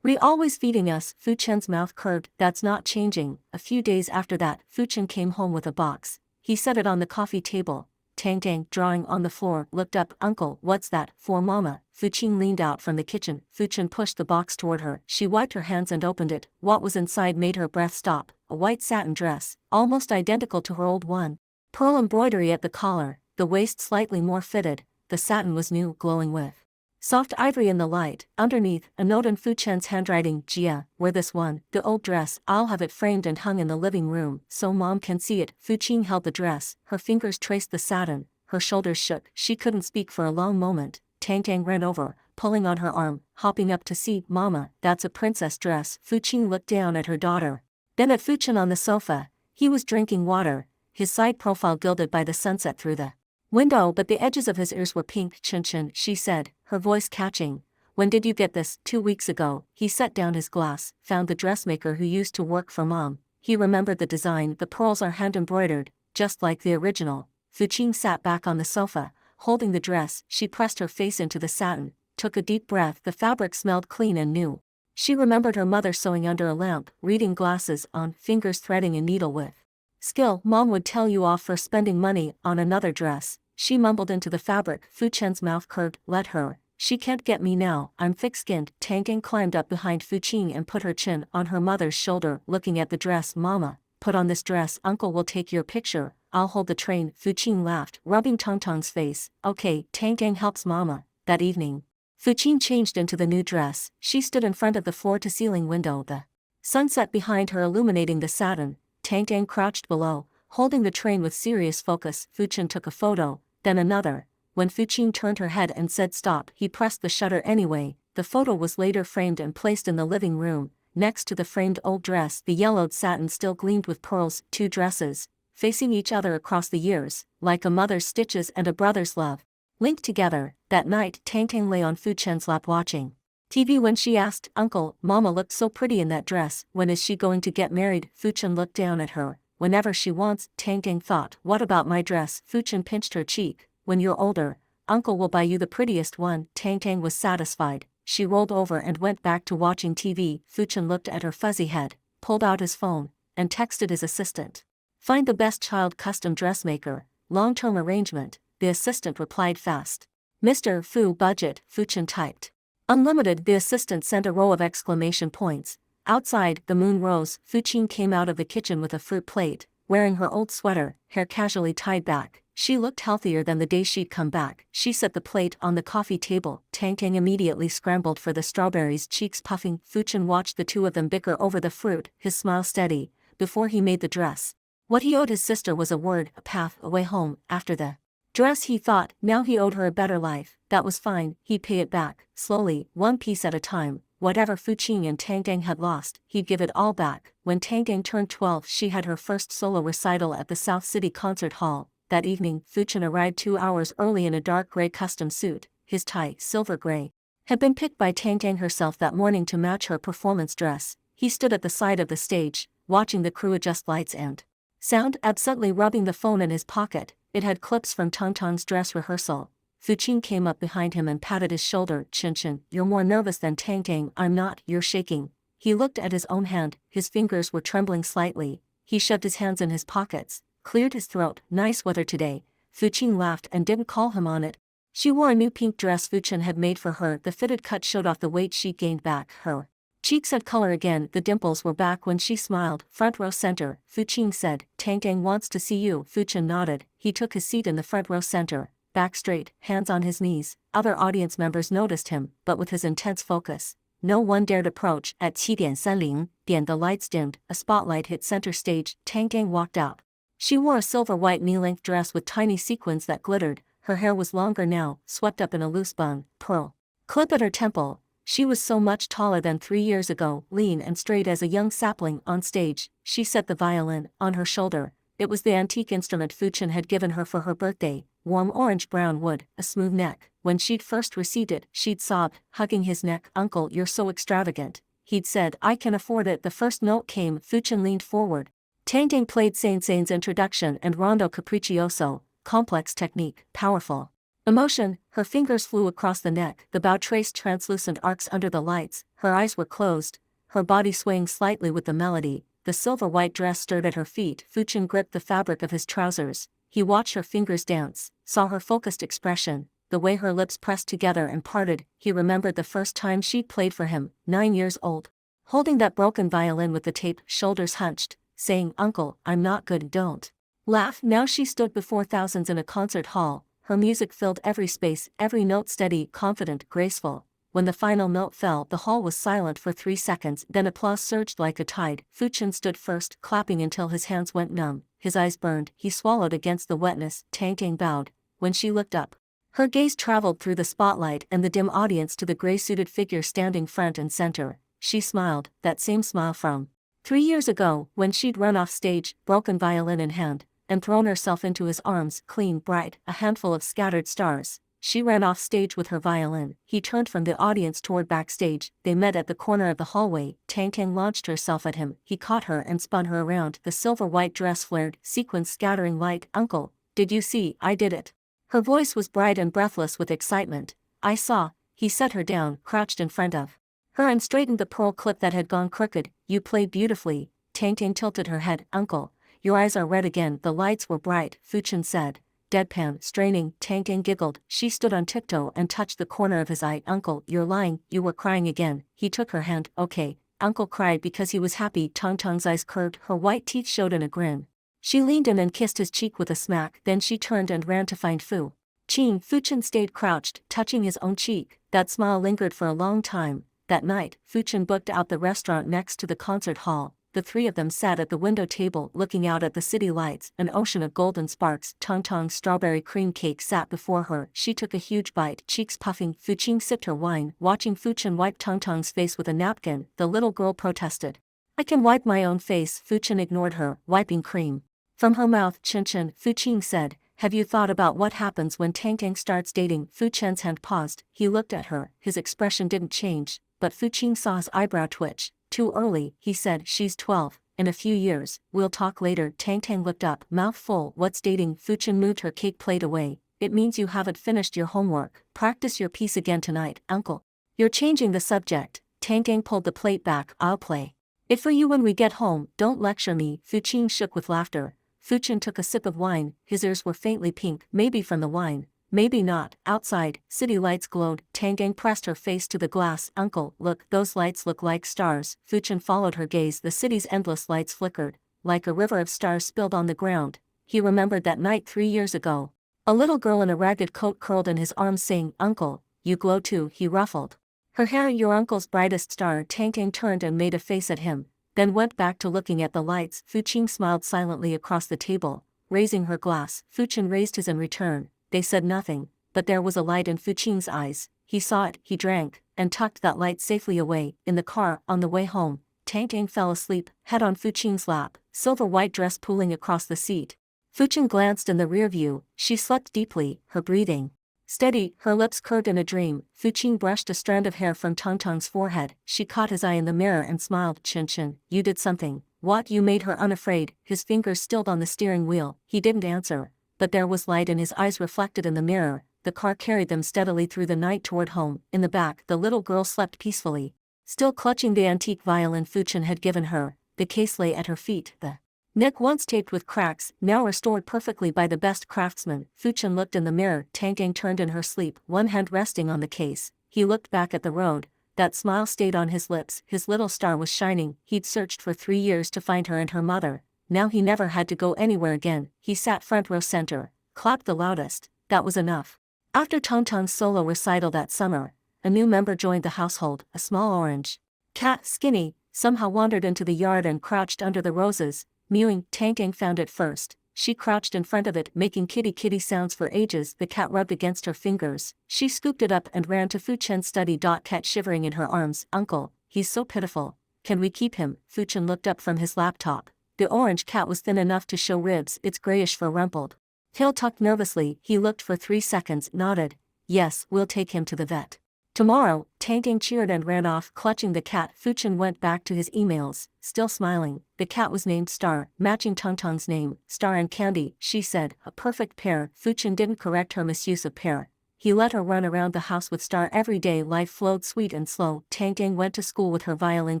Always feeding us. Fuchen's mouth curved. That's not changing. A few days after that, Fuchen came home with a box. He set it on the coffee table. Tang Tang, drawing on the floor, looked up. Uncle, what's that? For Mama. Fuchen leaned out from the kitchen. Fuchen pushed the box toward her. She wiped her hands and opened it. What was inside made her breath stop. A white satin dress, almost identical to her old one. Pearl embroidery at the collar, the waist slightly more fitted. The satin was new, glowing with soft ivory in the light. Underneath, a note in Fuchen's handwriting. Jia, wear this one, the old dress. I'll have it framed and hung in the living room, so Mom can see it. Fuchen held the dress. Her fingers traced the satin. Her shoulders shook. She couldn't speak for a long moment. Tang Tang ran over, pulling on her arm, hopping up to see. Mama, that's a princess dress. Fuchen looked down at her daughter. Then at Fuchen on the sofa. He was drinking water, his side profile gilded by the sunset through the window, but the edges of his ears were pink. Chin, she said, her voice catching. When did you get this? 2 weeks ago. He set down his glass, found the dressmaker who used to work for Mom. He remembered the design. The pearls are hand embroidered, just like the original. Fuchen sat back on the sofa, holding the dress. She pressed her face into the satin, took a deep breath. The fabric smelled clean and new. She remembered her mother sewing under a lamp, reading glasses on, fingers threading a needle with skill. Mom would tell you off for spending money on another dress. She mumbled into the fabric. Fuchen's mouth curved. Let her. She can't get me now. I'm thick-skinned. Tang Tang climbed up behind Fuchen and put her chin on her mother's shoulder, looking at the dress. Mama, put on this dress. Uncle will take your picture. I'll hold the train. Fuchen laughed, rubbing Tang Tang's face. Okay. Tang Tang helps Mama. That evening, Fuchen changed into the new dress. She stood in front of the floor-to-ceiling window, the sunset behind her illuminating the satin. Tang Tang crouched below, holding the train with serious focus. Fuchen took a photo, then another. When Fuchen turned her head and said stop, he pressed the shutter anyway. The photo was later framed and placed in the living room, next to the framed old dress. The yellowed satin still gleamed with pearls. 2 dresses, facing each other across the years, like a mother's stitches and a brother's love, linked together. That night, Tang Tang lay on Fuchen's lap watching TV when she asked, Uncle, Mama looked so pretty in that dress. When is she going to get married? Fuchen looked down at her. Whenever she wants. Tang Tang thought, what about my dress? Fuchen pinched her cheek. When you're older, Uncle will buy you the prettiest one. Tang Tang was satisfied. She rolled over and went back to watching TV. Fuchen looked at her fuzzy head, pulled out his phone, and texted his assistant. Find the best child custom dressmaker, long-term arrangement. The assistant replied fast. Mr. Fu budget, Fuchen typed. Unlimited. The assistant sent a row of exclamation points. Outside, the moon rose. Fuchen came out of the kitchen with a fruit plate, wearing her old sweater, hair casually tied back. She looked healthier than the day she'd come back. She set the plate on the coffee table. Tang Tang immediately scrambled for the strawberries, cheeks puffing. Fuchen watched the two of them bicker over the fruit, his smile steady, before he made the dress. What he owed his sister was a word, a path, a way home. After the dress, he thought, now he owed her a better life. That was fine, he'd pay it back, slowly, one piece at a time. Whatever Fuchen and Tang Tang had lost, he'd give it all back. When Tang Tang turned 12, she had her first solo recital at the South City Concert Hall. That evening, Fuchen arrived 2 hours early in a dark gray custom suit. His tie, silver gray, had been picked by Tang Tang herself that morning to match her performance dress. He stood at the side of the stage, watching the crew adjust lights and sound, absently rubbing the phone in his pocket. It had clips from Tang Tang's dress rehearsal. Fuchen came up behind him and patted his shoulder. Chin, you're more nervous than Tang Tang. I'm not. You're shaking. He looked at his own hand. His fingers were trembling slightly. He shoved his hands in his pockets, cleared his throat. Nice weather today. Fuchen laughed and didn't call him on it. She wore a new pink dress Fuchen had made for her. The fitted cut showed off the weight she'd gained back. Her cheeks had color again. The dimples were back when she smiled. Front row center, Fuchen said. Tang Tang wants to see you. Fuchen nodded. He took his seat in the front row center, back straight, hands on his knees. Other audience members noticed him, but with his intense focus, no one dared approach. At 7:30, the lights dimmed, a spotlight hit center stage. Tang Tang walked out. She wore a silver-white knee-length dress with tiny sequins that glittered. Her hair was longer now, swept up in a loose bun, pearl clip at her temple. She was so much taller than 3 years ago, lean and straight as a young sapling. On stage, she set the violin on her shoulder. It was the antique instrument Fuchen had given her for her birthday. warm orange-brown wood, a smooth neck. When she'd first received it, she'd sobbed, hugging his neck. "Uncle, you're so extravagant." He'd said, "I can afford it." The first note came. Fuchin leaned forward. Tang Tang played Saint-Saën's introduction and Rondo Capriccioso, complex technique, powerful emotion. Her fingers flew across the neck, the bow traced translucent arcs under the lights, her eyes were closed, her body swaying slightly with the melody. The silver-white dress stirred at her feet. Fuchin gripped the fabric of his trousers. He watched her fingers dance, saw her focused expression, the way her lips pressed together and parted. He remembered the first time she'd played for him, 9 years old. Holding that broken violin with the tape, shoulders hunched, saying, "Uncle, I'm not good, don't laugh." Now she stood before thousands in a concert hall. Her music filled every space, every note steady, confident, graceful. When the final note fell, the hall was silent for 3 seconds, then applause surged like a tide. Fuchin stood first, clapping until his hands went numb, his eyes burned, he swallowed against the wetness. Tang Tang bowed. When she looked up, her gaze traveled through the spotlight and the dim audience to the gray-suited figure standing front and center. She smiled, that same smile from 3 years ago, when she'd run off stage, broken violin in hand, and thrown herself into his arms, clean, bright, a handful of scattered stars. She ran off stage with her violin. He turned from the audience toward backstage. They met at the corner of the hallway. Tang Tang launched herself at him. He caught her and spun her around. The silver-white dress flared, sequins scattering light. "Uncle, did you see? I did it." Her voice was bright and breathless with excitement. "I saw." He set her down, crouched in front of her and straightened the pearl clip that had gone crooked. "You played beautifully." Tang Tang tilted her head. "Uncle, your eyes are red again." The lights were bright, Fuchin said, deadpan, straining. Tang Tang giggled. She stood on tiptoe and touched the corner of his eye. "Uncle, you're lying, you were crying again." He took her hand. "Okay." Uncle cried because he was happy. Tang Tang's eyes curved, her white teeth showed in a grin. She leaned in and kissed his cheek with a smack, then she turned and ran to find Fu Qin. Fuchin stayed crouched, touching his own cheek. That smile lingered for a long time. That night, Fuchin booked out the restaurant next to the concert hall. The three of them sat at the window table looking out at the city lights, an ocean of golden sparks. Tang Tang's strawberry cream cake sat before her. She took a huge bite, cheeks puffing. Fuchin sipped her wine, watching Fuchin wipe Tang Tang's face with a napkin. The little girl protested. "I can wipe my own face." Fuchin ignored her, wiping cream from her mouth. "Chin, Fuchin said, have you thought about what happens when Tang Tang starts dating?" Fuchin's hand paused. He looked at her, his expression didn't change, but Fuchin saw his eyebrow twitch. "Too early," he said. "She's 12. In a few years, we'll talk later." Tang Tang looked up, mouth full. "What's dating?" Fuchin moved her cake plate away. "It means you haven't finished your homework. Practice your piece again tonight, Uncle." "You're changing the subject." Tang Tang pulled the plate back. "I'll play it for you when we get home. Don't lecture me." Fuchin shook with laughter. Fuchin took a sip of wine. His ears were faintly pink, maybe from the wine, maybe not. Outside, city lights glowed. Tang Tang pressed her face to the glass. "Uncle, look, those lights look like stars." Fuchin followed her gaze. The city's endless lights flickered, like a river of stars spilled on the ground. He remembered that night 3 years ago. A little girl in a ragged coat curled in his arms saying, "Uncle, you glow too." He ruffled her hair. "Your uncle's brightest star." Tang Tang turned and made a face at him, then went back to looking at the lights. Fuchin smiled silently across the table, raising her glass. Fuchin raised his in return. They said nothing, but there was a light in Fuchin's eyes. He saw it, he drank, and tucked that light safely away. In the car, on the way home, Tang Tang fell asleep, head on Fuchin's lap, silver-white dress pooling across the seat. Fuchin glanced in the rear view. She slept deeply, her breathing steady, her lips curved in a dream. Fuchin brushed a strand of hair from Tang Tang's forehead. She caught his eye in the mirror and smiled. Chin, you did something." "What?" "You made her unafraid." His fingers stilled on the steering wheel. He didn't answer, but there was light in his eyes reflected in the mirror. The car carried them steadily through the night toward home. In the back, the little girl slept peacefully, still clutching the antique violin Fuchin had given her. The case lay at her feet, the neck once taped with cracks, now restored perfectly by the best craftsman. Fuchin looked in the mirror. Tang Tang turned in her sleep, one hand resting on the case. He looked back at the road. That smile stayed on his lips. His little star was shining. He'd searched for 3 years to find her and her mother. Now he never had to go anywhere again. He sat front row center, clapped the loudest. That was enough. After Tang Tang's solo recital that summer, a new member joined the household. A small orange cat, Skinny, somehow wandered into the yard and crouched under the roses, mewing. Tang Tang found it first. She crouched in front of it, making kitty sounds for ages. The cat rubbed against her fingers. She scooped it up and ran to Fuchin's study. Cat shivering in her arms. "Uncle, he's so pitiful. Can we keep him?" Fuchin looked up from his laptop. The orange cat was thin enough to show ribs, its grayish fur rumpled. Tail tucked nervously, he looked for 3 seconds, nodded. Yes, we'll take him to the vet. Tomorrow, Tang cheered and ran off, clutching the cat. Fuchen went back to his emails, still smiling. The cat was named Star, matching Tongtong's name. Star and Candy, she said, a perfect pair. Fuchen didn't correct her misuse of pair. He let her run around the house with Star every day. Life flowed sweet and slow. Tang went to school with her violin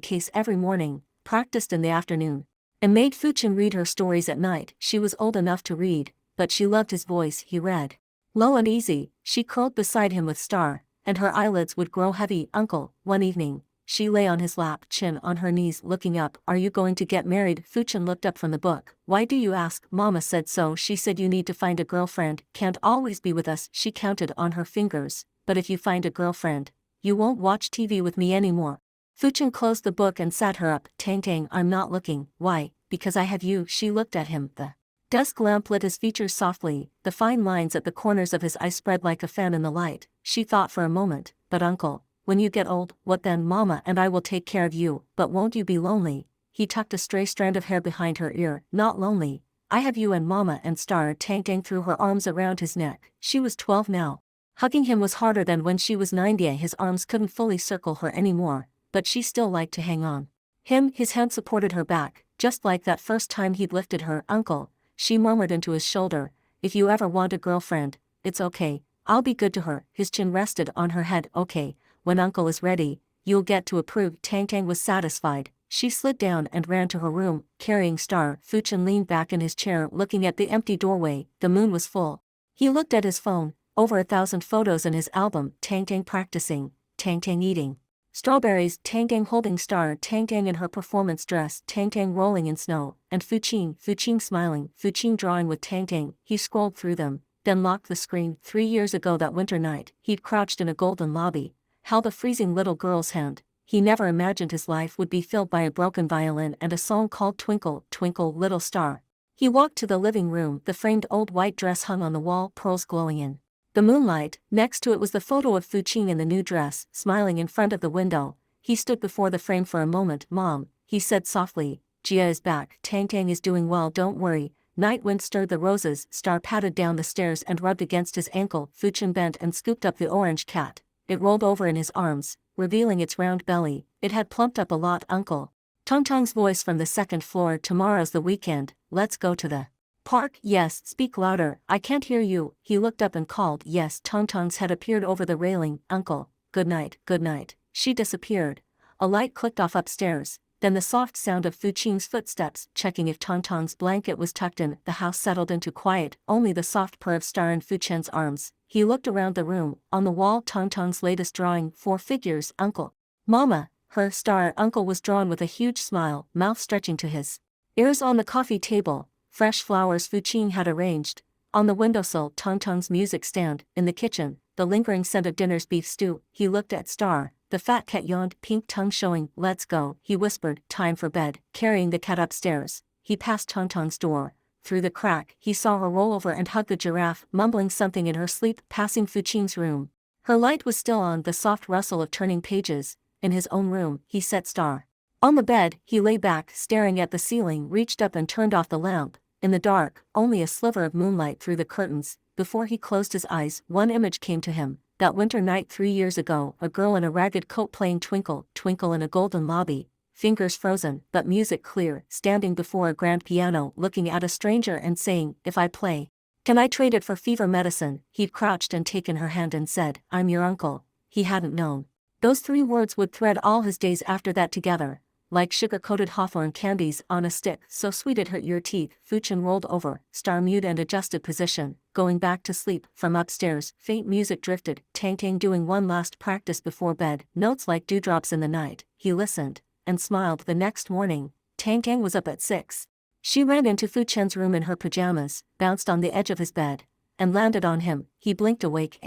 case every morning, practiced in the afternoon, and made Fuchen read her stories at night. She was old enough to read, but she loved his voice. He read low and easy. She curled beside him with Star, and her eyelids would grow heavy. Uncle, one evening, she lay on his lap, chin on her knees, looking up. Are you going to get married? Fuchen looked up from the book. Why do you ask? Mama said so. She said you need to find a girlfriend, can't always be with us. She counted on her fingers. But if you find a girlfriend, you won't watch TV with me anymore. Fuchen closed the book and sat her up. Tang, I'm not looking. Why? Because I have you. She looked at him. The desk lamp lit his features softly, the fine lines at the corners of his eyes spread like a fan in the light. She thought for a moment. But uncle, when you get old, what then? Mama and I will take care of you. But won't you be lonely? He tucked a stray strand of hair behind her ear. Not lonely. I have you and Mama and Star. Tang threw her arms around his neck. She was 12 now. Hugging him was harder than when she was 90. His arms couldn't fully circle her anymore, but she still liked to hang on. His hand supported her back, just like that first time he'd lifted her. Uncle, she murmured into his shoulder, if you ever want a girlfriend, it's okay, I'll be good to her. His chin rested on her head. Okay, when Uncle is ready, you'll get to approve. Tang was satisfied. She slid down and ran to her room, carrying Star. Fuchen leaned back in his chair, looking at the empty doorway. The moon was full. He looked at his phone, over 1,000 photos in his album. Tang practicing, Tang eating strawberries, Tang holding Star, Tang in her performance dress, Tang rolling in snow, and Fuchen smiling, Fuchen drawing with Tang. He scrolled through them, then locked the screen. 3 years ago that winter night, he'd crouched in a golden lobby, held a freezing little girl's hand. He never imagined his life would be filled by a broken violin and a song called Twinkle, Twinkle, Little Star. He walked to the living room. The framed old white dress hung on the wall, pearls glowing in the moonlight. Next to it was the photo of Fuchen in the new dress, smiling in front of the window. He stood before the frame for a moment. Mom, he said softly, Jia is back. Tang is doing well, don't worry. Night wind stirred the roses. Star patted down the stairs and rubbed against his ankle. Fuchen bent and scooped up the orange cat. It rolled over in his arms, revealing its round belly. It had plumped up a lot. Uncle. Tongtong's voice from the second floor. Tomorrow's the weekend, let's go to the park. Yes, speak louder, I can't hear you. He looked up and called. Yes. Tongtong's head appeared over the railing. Uncle, good night, good night. She disappeared. A light clicked off upstairs, then the soft sound of Fuchen's footsteps, checking if Tongtong's blanket was tucked in. The house settled into quiet, only the soft purr of Star in Fuchen's arms. He looked around the room. On the wall, Tongtong's latest drawing, 4 figures. Uncle. Mama. Her. Star. Uncle was drawn with a huge smile, mouth stretching to his ears. On the coffee table, fresh flowers Fuchen had arranged. On the windowsill, Tongtong's music stand. In the kitchen, the lingering scent of dinner's beef stew. He looked at Star. The fat cat yawned, pink tongue showing. Let's go, he whispered. Time for bed. Carrying the cat upstairs, he passed Tongtong's door. Through the crack, he saw her roll over and hug the giraffe, mumbling something in her sleep. Passing Fuchen's room, her light was still on. The soft rustle of turning pages. In his own room, he set Star on the bed. He lay back, staring at the ceiling, reached up and turned off the lamp. In the dark, only a sliver of moonlight through the curtains. Before he closed his eyes, one image came to him. That winter night 3 years ago, a girl in a ragged coat playing Twinkle, Twinkle in a golden lobby. Fingers frozen, but music clear, standing before a grand piano, looking at a stranger and saying, if I play, can I trade it for fever medicine? He'd crouched and taken her hand and said, I'm your uncle. He hadn't known those 3 words would thread all his days after that together. Like sugar-coated hawthorn candies on a stick, so sweet it hurt your teeth. Fuchen rolled over, Star mute and adjusted position, going back to sleep. From upstairs, faint music drifted, Tang doing one last practice before bed, notes like dewdrops in the night. He listened, and smiled. The next morning, Tang was up at 6. She ran into Fuchen's room in her pajamas, bounced on the edge of his bed, and landed on him. He blinked awake,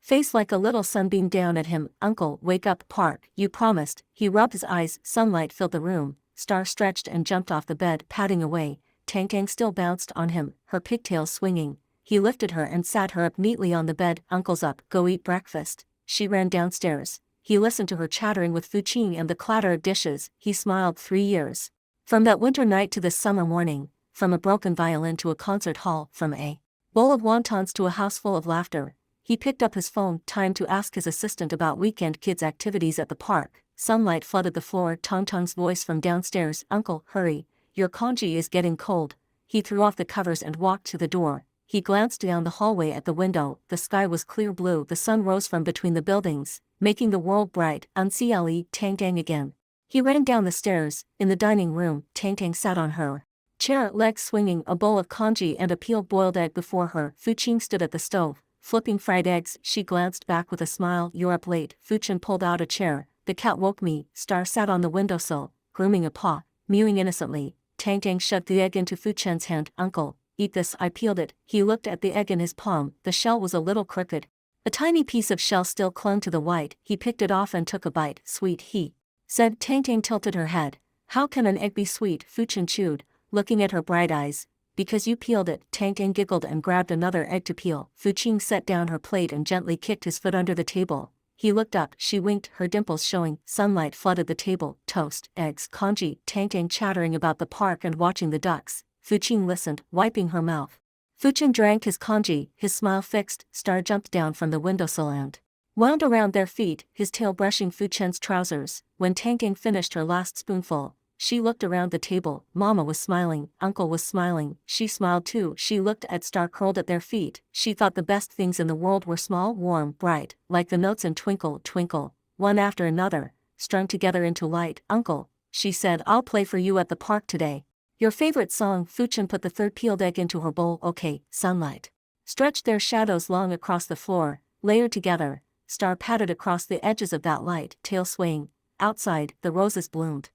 face like a little sunbeam down at him. Uncle, wake up, Park, you promised. He rubbed his eyes. Sunlight filled the room. Star stretched and jumped off the bed, patting away. Tang still bounced on him, her pigtails swinging. He lifted her and sat her up neatly on the bed. Uncle's up, go eat breakfast. She ran downstairs. He listened to her chattering with Fuchen and the clatter of dishes. He smiled. 3 years. From that winter night to this summer morning, from a broken violin to a concert hall, from a Bowl of wontons to a house full of laughter. He picked up his phone, time to ask his assistant about weekend kids' activities at the park. Sunlight flooded the floor. Tongtong's voice from downstairs. Uncle, hurry, your congee is getting cold. He threw off the covers and walked to the door. He glanced down the hallway at the window. The sky was clear blue. The sun rose from between the buildings, making the world bright. Uncle, Tang Tang again. He ran down the stairs. In the dining room, Tang Tang sat on her chair, legs swinging, a bowl of congee and a peeled boiled egg before her. Fuqing stood at the stove, flipping fried eggs. She glanced back with a smile. You're up late. Fuqing pulled out a chair. The cat woke me. Star sat on the windowsill, grooming a paw, mewing innocently. Tang Tang shoved the egg into Fuqing's hand. Uncle, eat this. I peeled it. He looked at the egg in his palm. The shell was a little crooked. A tiny piece of shell still clung to the white. He picked it off and took a bite. Sweet, he said. Tang Tang tilted her head. How can an egg be sweet? Fuqing chewed, looking at her bright eyes. Because you peeled it. Tang Tang giggled and grabbed another egg to peel. Fuqing set down her plate and gently kicked his foot under the table. He looked up. She winked, her dimples showing. Sunlight flooded the table. Toast, eggs, congee. Tang Tang chattering about the park and watching the ducks. Fuqing listened, wiping her mouth. Fuqing drank his congee, his smile fixed. Star jumped down from the windowsill and wound around their feet, his tail brushing Fuqing's trousers. When Tang Tang finished her last spoonful, she looked around the table. Mama was smiling, Uncle was smiling. She smiled too. She looked at Star curled at their feet. She thought the best things in the world were small, warm, bright, like the notes in Twinkle, Twinkle, one after another, strung together into light. Uncle, she said, I'll play for you at the park today. Your favorite song. Fuqing put the third peeled egg into her bowl. Okay. Sunlight stretched their shadows long across the floor, layered together. Star patted across the edges of that light, tail swaying. Outside, the roses bloomed.